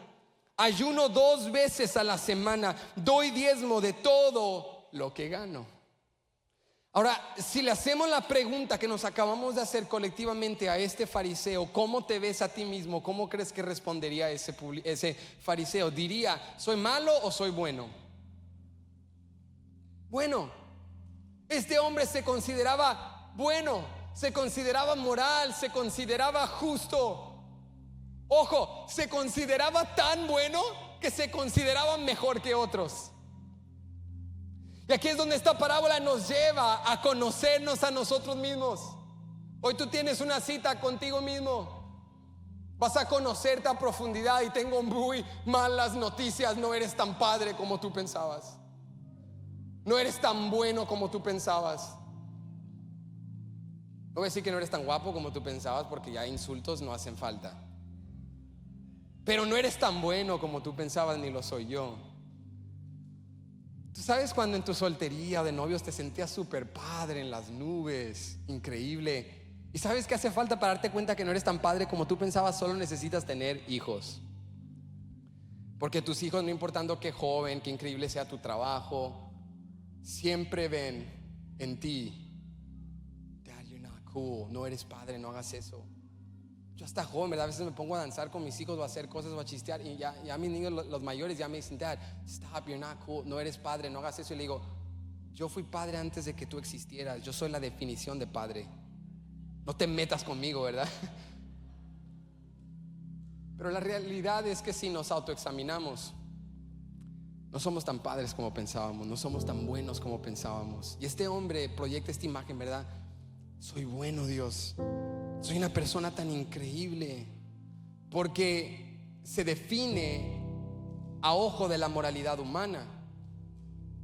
Ayuno 2 veces a la semana, doy diezmo de todo lo que gano. Ahora, si le hacemos la pregunta que nos acabamos de hacer colectivamente a este fariseo, ¿cómo te ves a ti mismo? ¿Cómo crees que respondería ese fariseo? Diría, ¿soy malo o soy bueno? Bueno, este hombre se consideraba bueno, se consideraba moral, se consideraba justo. Ojo, se consideraba tan bueno que se consideraba mejor que otros. Y aquí es donde esta parábola nos lleva a conocernos a nosotros mismos. Hoy tú tienes una cita contigo mismo. Vas a conocerte a profundidad y tengo muy malas noticias. No eres tan padre como tú pensabas. No eres tan bueno como tú pensabas. No voy a decir que no eres tan guapo como tú pensabas, porque ya insultos no hacen falta. Pero no eres tan bueno como tú pensabas, ni lo soy yo. Tú sabes cuando en tu soltería de novios te sentías súper padre, en las nubes, increíble. Y sabes que hace falta para darte cuenta que no eres tan padre como tú pensabas. Solo necesitas tener hijos. Porque tus hijos, no importando qué joven, qué increíble sea tu trabajo, siempre ven en ti: Dad, you're not cool. No eres padre, no hagas eso. Yo hasta joven, ¿verdad? A veces me pongo a danzar con mis hijos o a hacer cosas o a chistear, y ya mis niños, los mayores, ya me dicen: Dad, stop, you're not cool. No eres padre, no hagas eso. Y le digo: yo fui padre antes de que tú existieras. Yo soy la definición de padre. No te metas conmigo, ¿verdad? Pero la realidad es que si nos autoexaminamos, no somos tan padres como pensábamos, no somos tan buenos como pensábamos. Y este hombre proyecta esta imagen, ¿verdad? Soy bueno, Dios. Soy una persona tan increíble, porque se define a ojo de la moralidad humana,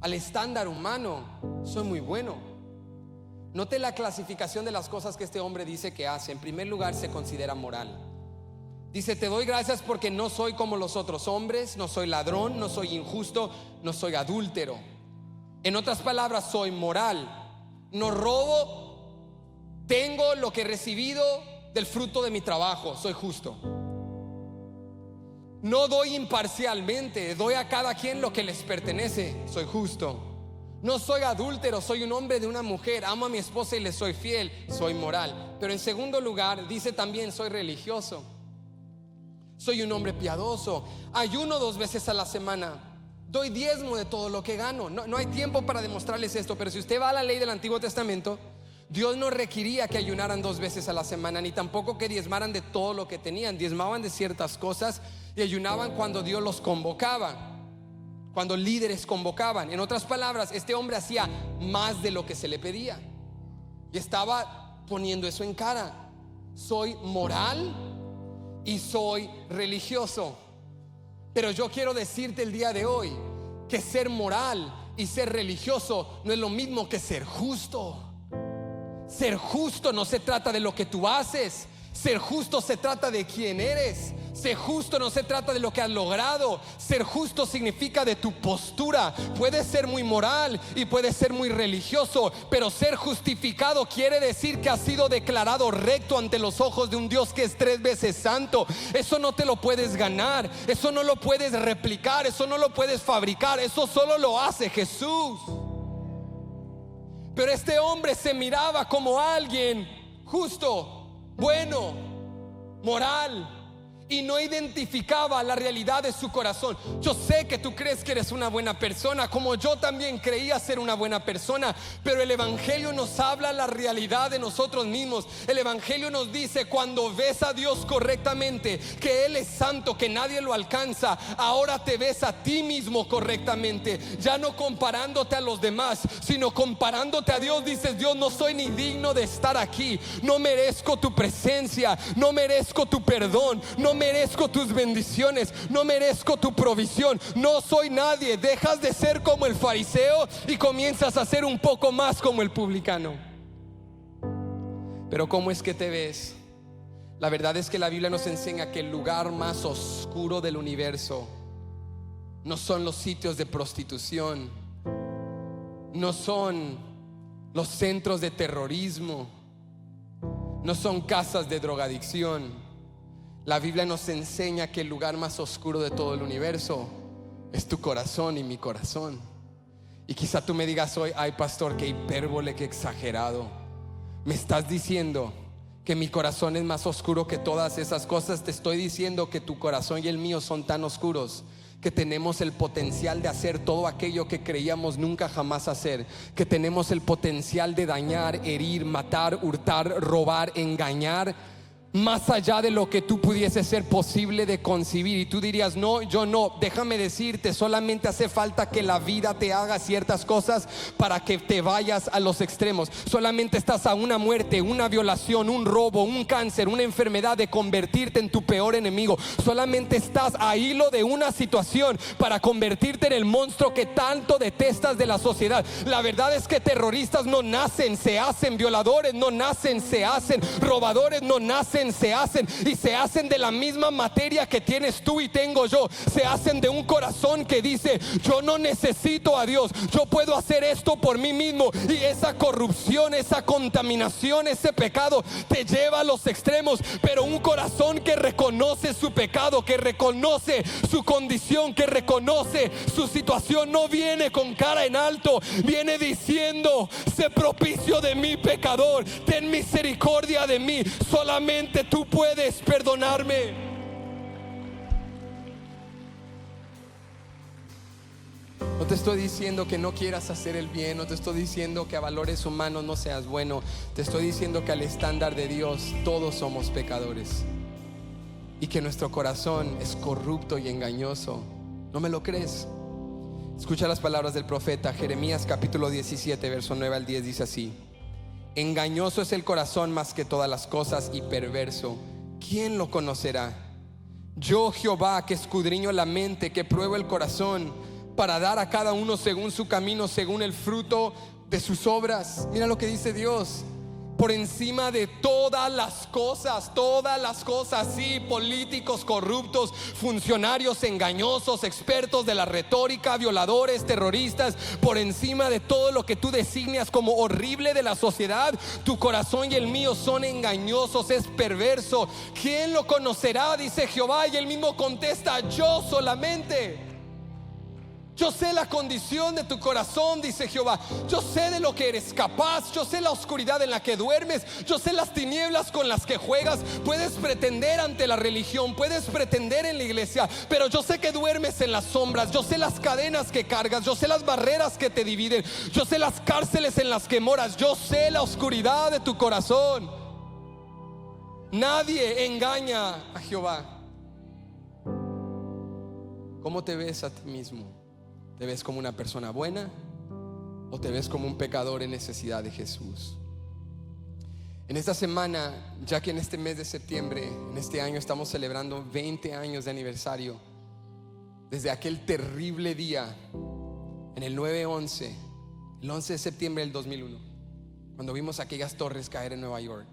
al estándar humano. Soy muy bueno. Note la clasificación de las cosas que este hombre dice que hace. En primer lugar, se considera moral. Dice: te doy gracias porque no soy como los otros hombres, no soy ladrón, no soy injusto, no soy adúltero. En otras palabras, soy moral. No robo, tengo lo que he recibido del fruto de mi trabajo, soy justo. No doy imparcialmente, doy a cada quien lo que les pertenece, soy justo. No soy adúltero, soy un hombre de una mujer, amo a mi esposa y le soy fiel, soy moral. Pero en segundo lugar, dice también: soy religioso. Soy un hombre piadoso, ayuno 2 veces a la semana, doy diezmo de todo lo que gano. No hay tiempo para demostrarles esto, pero si usted va a la ley del Antiguo Testamento, Dios no requería que ayunaran 2 veces a la semana, ni tampoco que diezmaran de todo lo que tenían. Diezmaban de ciertas cosas y ayunaban cuando Dios los convocaba, cuando líderes convocaban. En otras palabras, este hombre hacía más de lo que se le pedía y estaba poniendo eso en cara. Soy moral y soy religioso. Pero yo quiero decirte el día de hoy que ser moral y ser religioso no es lo mismo que ser justo. Ser justo no se trata de lo que tú haces. Ser justo se trata de quién eres. Ser justo no se trata de lo que has logrado. Ser justo significa de tu postura. Puedes ser muy moral y puedes ser muy religioso, pero ser justificado quiere decir que has sido declarado recto ante los ojos de un Dios que es 3 veces santo. Eso no te lo puedes ganar, eso no lo puedes replicar, eso no lo puedes fabricar. Eso solo lo hace Jesús. Pero este hombre se miraba como alguien justo, bueno, moral, y no identificaba la realidad de su corazón. Yo sé que tú crees que eres una buena persona, como yo también creía ser una buena persona, pero el evangelio nos habla la realidad de nosotros mismos. El evangelio nos dice: cuando ves a Dios correctamente, que Él es santo, que nadie lo alcanza, ahora te ves a ti mismo correctamente, ya no comparándote a los demás, sino comparándote a Dios. Dices: Dios, no soy ni digno de estar aquí, no merezco tu presencia, no merezco tu perdón, no merezco tus bendiciones, no merezco tu provisión, no soy nadie. Dejas de ser como el fariseo y comienzas a ser un poco más como el publicano. Pero ¿cómo es que te ves? La verdad es que la Biblia nos enseña que el lugar más oscuro del universo no son los sitios de prostitución, no son los centros de terrorismo, no son casas de drogadicción. La Biblia nos enseña que el lugar más oscuro de todo el universo es tu corazón y mi corazón. Y quizá tú me digas hoy: ay, pastor, qué hipérbole, qué exagerado. Me estás diciendo que mi corazón es más oscuro que todas esas cosas. Te estoy diciendo que tu corazón y el mío son tan oscuros que tenemos el potencial de hacer todo aquello que creíamos nunca jamás hacer. Que tenemos el potencial de dañar, herir, matar, hurtar, robar, engañar, más allá de lo que tú pudiese ser posible de concebir. Y tú dirías: no, yo no. Déjame decirte, solamente hace falta que la vida te haga ciertas cosas para que te vayas a los extremos. Solamente estás a una muerte, una violación, un robo, un cáncer, una enfermedad de convertirte en tu peor enemigo. Solamente estás a hilo de una situación para convertirte en el monstruo que tanto detestas de la sociedad. La verdad es que terroristas no nacen, se hacen. Violadores no nacen, se hacen. Robadores no nacen, se hacen. Y se hacen de la misma materia que tienes tú y tengo yo. Se hacen de un corazón que dice: yo no necesito a Dios, yo puedo hacer esto por mí mismo. Y esa corrupción, esa contaminación, ese pecado te lleva a los extremos. Pero un corazón que reconoce su pecado, que reconoce su condición, que reconoce su situación, no viene con cara en alto, viene diciendo: sé propicio de mi pecador, ten misericordia de mí, solamente tú puedes perdonarme. No te estoy diciendo que no quieras hacer el bien, no te estoy diciendo que a valores humanos no seas bueno. Te estoy diciendo que al estándar de Dios todos somos pecadores y que nuestro corazón es corrupto y engañoso. ¿No me lo crees? Escucha las palabras del profeta Jeremías capítulo 17 verso 9 al 10. Dice así: engañoso es el corazón más que todas las cosas y perverso, ¿quién lo conocerá? Yo, Jehová, que escudriño la mente, que pruebo el corazón, para dar a cada uno según su camino, según el fruto de sus obras. Mira lo que dice Dios: por encima de todas las cosas, sí, políticos corruptos, funcionarios engañosos, expertos de la retórica, violadores, terroristas, por encima de todo lo que tú designas como horrible de la sociedad, tu corazón y el mío son engañosos, es perverso. ¿Quién lo conocerá? Dice Jehová. Y él mismo contesta: yo solamente. Yo sé la condición de tu corazón, dice Jehová. Yo sé de lo que eres capaz. Yo sé la oscuridad en la que duermes. Yo sé las tinieblas con las que juegas. Puedes pretender ante la religión, puedes pretender en la iglesia, pero yo sé que duermes en las sombras. Yo sé las cadenas que cargas. Yo sé las barreras que te dividen. Yo sé las cárceles en las que moras. Yo sé la oscuridad de tu corazón. Nadie engaña a Jehová. ¿Cómo te ves a ti mismo? ¿Te ves como una persona buena o te ves como un pecador en necesidad de Jesús? En esta semana, ya que en este mes de septiembre, en este año estamos celebrando 20 años de aniversario desde aquel terrible día en el 9/11, el 11 de septiembre del 2001, cuando vimos aquellas torres caer en Nueva York.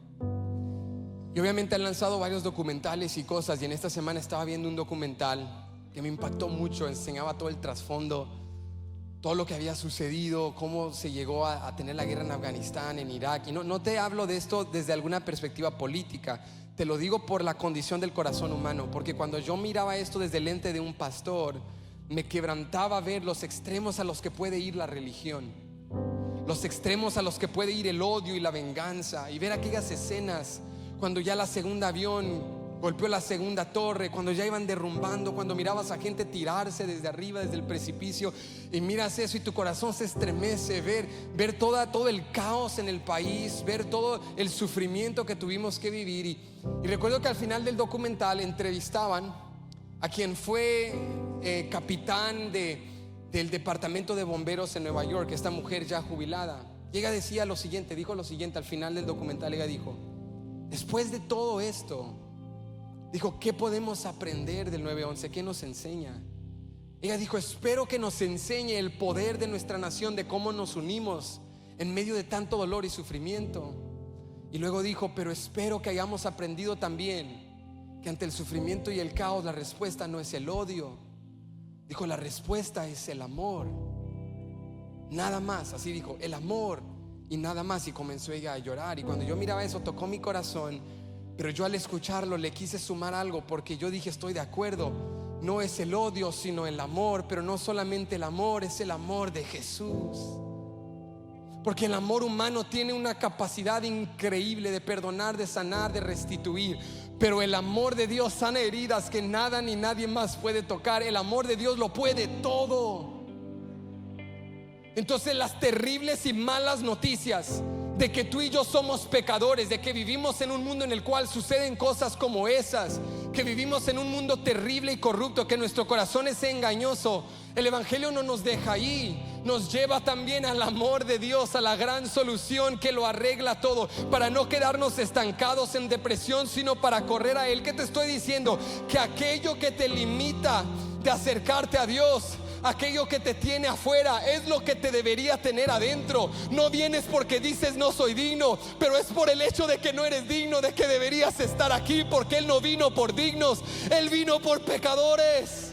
Y obviamente han lanzado varios documentales y cosas, y en esta semana estaba viendo un documental que me impactó mucho. Enseñaba todo el trasfondo, todo lo que había sucedido, cómo se llegó a tener la guerra en Afganistán, en Irak. Y no te hablo de esto desde alguna perspectiva política, te lo digo por la condición del corazón humano. Porque cuando yo miraba esto desde el lente de un pastor, me quebrantaba ver los extremos a los que puede ir la religión, los extremos a los que puede ir el odio y la venganza, y ver aquellas escenas cuando ya la segunda avión golpeó la segunda torre, cuando ya iban derrumbando, cuando mirabas a gente tirarse desde arriba, desde el precipicio, y miras eso y tu corazón se estremece. Ver todo el caos en el país, ver todo el sufrimiento que tuvimos que vivir. Y recuerdo que al final del documental entrevistaban a quien fue capitán del departamento de bomberos en Nueva York, esta mujer ya jubilada. Y ella dijo lo siguiente al final del documental. Ella dijo: después de todo esto, dijo, ¿qué podemos aprender del 9/11? ¿Qué nos enseña? Ella dijo: espero que nos enseñe el poder de nuestra nación, de cómo nos unimos en medio de tanto dolor y sufrimiento. Y luego dijo: pero espero que hayamos aprendido también que ante el sufrimiento y el caos, la respuesta no es el odio. Dijo: la respuesta es el amor. nada más. Así dijo, el amor y nada más. Y comenzó ella a llorar. Y cuando yo miraba eso, tocó mi corazón. Pero yo al escucharlo le quise sumar algo, porque yo dije, estoy de acuerdo, no es el odio sino el amor. Pero no solamente el amor, es el amor de Jesús. Porque el amor humano tiene una capacidad increíble de perdonar, de sanar, de restituir. Pero el amor de Dios sana heridas que nada ni nadie más puede tocar. El amor de Dios lo puede todo. Entonces las terribles y malas noticias de que tú y yo somos pecadores, de que vivimos en un mundo en el cual suceden cosas como esas, que vivimos en un mundo terrible y corrupto, que nuestro corazón es engañoso, el evangelio no nos deja ahí. Nos lleva también al amor de Dios, a la gran solución que lo arregla todo, para no quedarnos estancados en depresión, sino para correr a Él. ¿Qué te estoy diciendo? Que aquello que te limita de acercarte a Dios, aquello que te tiene afuera, es lo que te debería tener adentro. No vienes porque dices no soy digno, pero es por el hecho de que no eres digno, de que deberías estar aquí, porque Él no vino por dignos, Él vino por pecadores.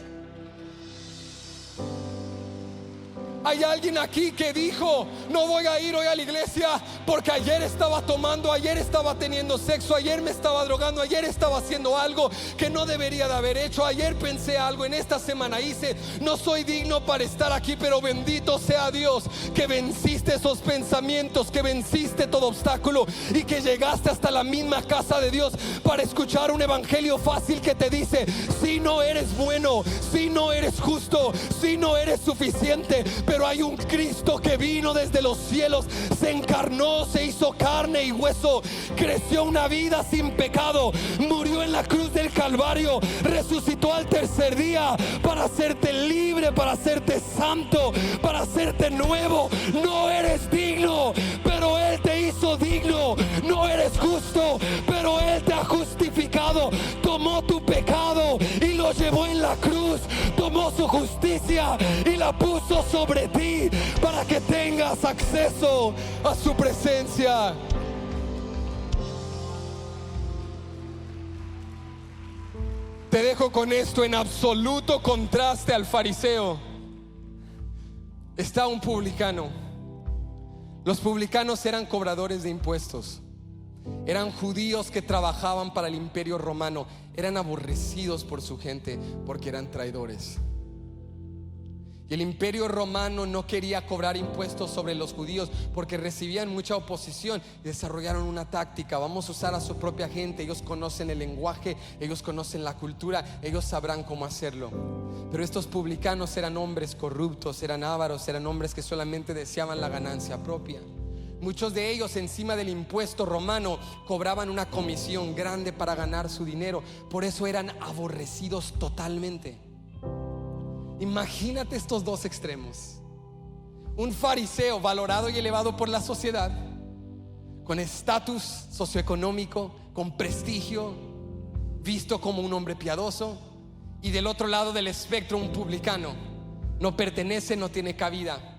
Hay alguien aquí que dijo, no voy a ir hoy a la iglesia porque ayer estaba tomando, ayer estaba teniendo sexo, ayer me estaba drogando, ayer estaba haciendo algo que no debería de haber hecho, ayer pensé algo, en esta semana hice, no soy digno para estar aquí. Pero bendito sea Dios que venciste esos pensamientos, que venciste todo obstáculo y que llegaste hasta la misma casa de Dios para escuchar un evangelio fácil que te dice, si no eres bueno, si no eres justo, si no eres suficiente, pero hay un Cristo que vino desde los cielos, se encarnó, se hizo carne y hueso, creció una vida sin pecado, murió en la cruz del Calvario, resucitó al tercer día para hacerte libre, para hacerte santo, para hacerte nuevo. No eres digno, pero Él te hizo digno. No eres justo, pero Él te ha justificado. Tomó tu pecado y lo llevó en la cruz, tomó su justicia y la puso sobre ti para que tengas acceso a su presencia. Te dejo con esto en absoluto contraste al fariseo. Está un publicano. Los publicanos eran cobradores de impuestos. Eran judíos que trabajaban para el imperio romano. Eran aborrecidos por su gente porque eran traidores. Y el imperio romano no quería cobrar impuestos sobre los judíos porque recibían mucha oposición. Y desarrollaron una táctica: vamos a usar a su propia gente. Ellos conocen el lenguaje, ellos conocen la cultura, ellos sabrán cómo hacerlo. Pero estos publicanos eran hombres corruptos, eran ávaros, eran hombres que solamente deseaban la ganancia propia. Muchos de ellos, encima del impuesto romano, cobraban una comisión grande para ganar su dinero. Por eso eran aborrecidos totalmente. Imagínate estos dos extremos: un fariseo valorado y elevado por la sociedad, con estatus socioeconómico, con prestigio, visto como un hombre piadoso, y del otro lado del espectro un publicano. No pertenece, no tiene cabida.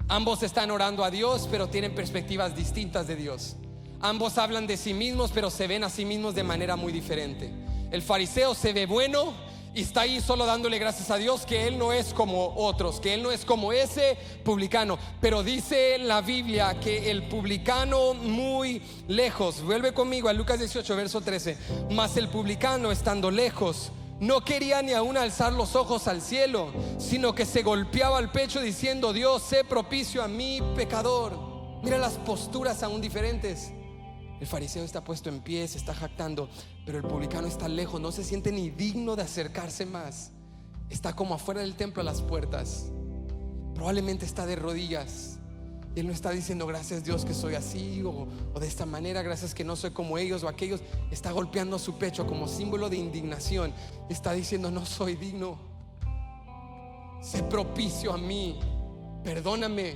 Ambos están orando a Dios, pero tienen perspectivas distintas de Dios. Ambos hablan de sí mismos, pero se ven a sí mismos de manera muy diferente. El fariseo se ve bueno y está ahí solo dándole gracias a Dios que él no es como otros, que él no es como ese publicano. Pero dice la Biblia que el publicano muy lejos, vuelve conmigo a Lucas 18 verso 13, mas el publicano estando lejos no quería ni aún alzar los ojos al cielo, sino que se golpeaba el pecho diciendo: Dios, sé propicio a mí pecador. Mira las posturas aún diferentes. El fariseo está puesto en pie, se está jactando, pero el publicano está lejos, no se siente ni digno de acercarse más. Está como afuera del templo a las puertas. Probablemente está de rodillas. Él no está diciendo gracias Dios que soy así o de esta manera, gracias que no soy como ellos o aquellos. Está golpeando su pecho como símbolo de indignación. Está diciendo: no soy digno, sé propicio a mí, perdóname,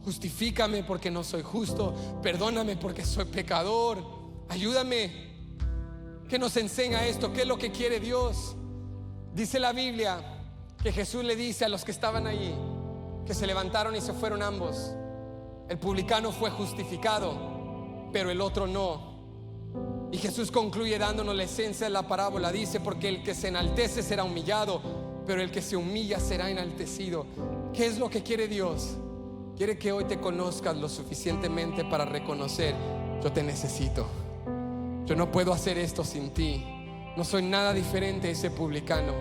justifícame porque no soy justo, perdóname porque soy pecador, ayúdame. ¿Qué nos enseña esto? ¿Qué es lo que quiere Dios? Dice la Biblia que Jesús le dice a los que estaban allí, que se levantaron y se fueron ambos. El publicano fue justificado, pero el otro no. Y Jesús concluye dándonos la esencia de la parábola. Dice: porque el que se enaltece será humillado, pero el que se humilla será enaltecido. ¿Qué es lo que quiere Dios? quiere que hoy te conozcas lo suficientemente para reconocer: yo te necesito, yo no puedo hacer esto sin ti, no soy nada diferente a ese publicano.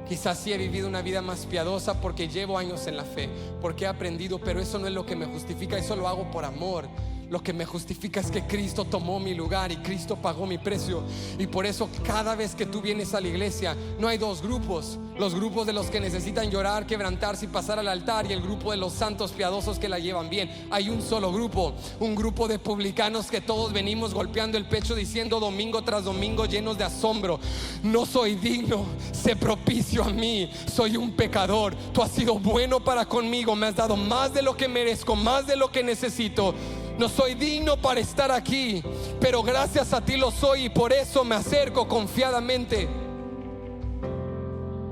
Quizás sí he vivido una vida más piadosa porque llevo años en la fe, porque he aprendido, pero eso no es lo que me justifica, eso lo hago por amor. Lo que me justifica es que Cristo tomó mi lugar y Cristo pagó mi precio. Y por eso cada vez que tú vienes a la iglesia, no hay dos grupos: los grupos de los que necesitan llorar, quebrantarse y pasar al altar, y el grupo de los santos piadosos que la llevan bien. Hay un solo grupo, un grupo de publicanos que todos venimos golpeando el pecho diciendo domingo tras domingo, llenos de asombro: no soy digno, sé propicio a mí, soy un pecador. Tú has sido bueno para conmigo, me has dado más de lo que merezco, más de lo que necesito. No soy digno para estar aquí, pero gracias a ti lo soy, y por eso me acerco confiadamente.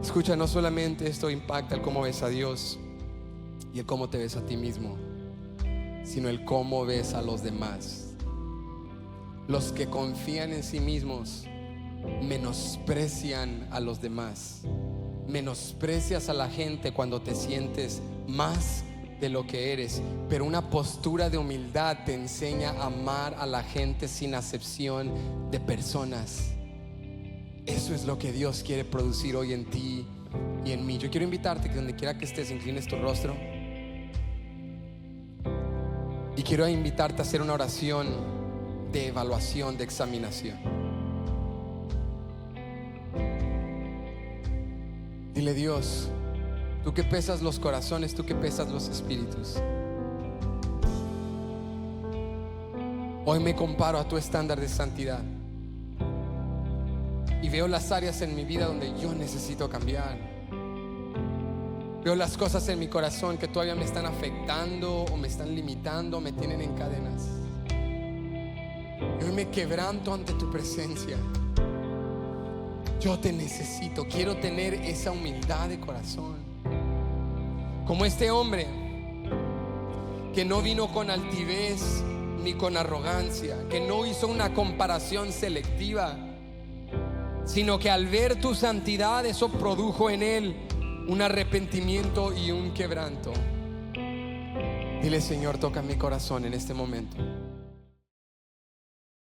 Escucha, no solamente esto impacta el cómo ves a Dios y el cómo te ves a ti mismo, sino el cómo ves a los demás. Los que confían en sí mismos menosprecian a los demás. Menosprecias a la gente cuando te sientes más de lo que eres, pero una postura de humildad te enseña a amar a la gente sin acepción de personas. Eso es lo que Dios quiere producir hoy en ti y en mí. Yo quiero invitarte que donde quiera que estés, inclines tu rostro, y quiero invitarte a hacer una oración de evaluación, de examinación. Dile: Dios, tú que pesas los corazones, tú que pesas los espíritus, hoy me comparo a tu estándar de santidad y veo las áreas en mi vida donde yo necesito cambiar. Veo las cosas en mi corazón que todavía me están afectando o me están limitando, me tienen en cadenas. Y hoy me quebranto ante tu presencia. Yo te necesito, quiero tener esa humildad de corazón, como este hombre que no vino con altivez ni con arrogancia, que no hizo una comparación selectiva, sino que al ver tu santidad, eso produjo en él un arrepentimiento y un quebranto. Dile: Señor, toca mi corazón en este momento.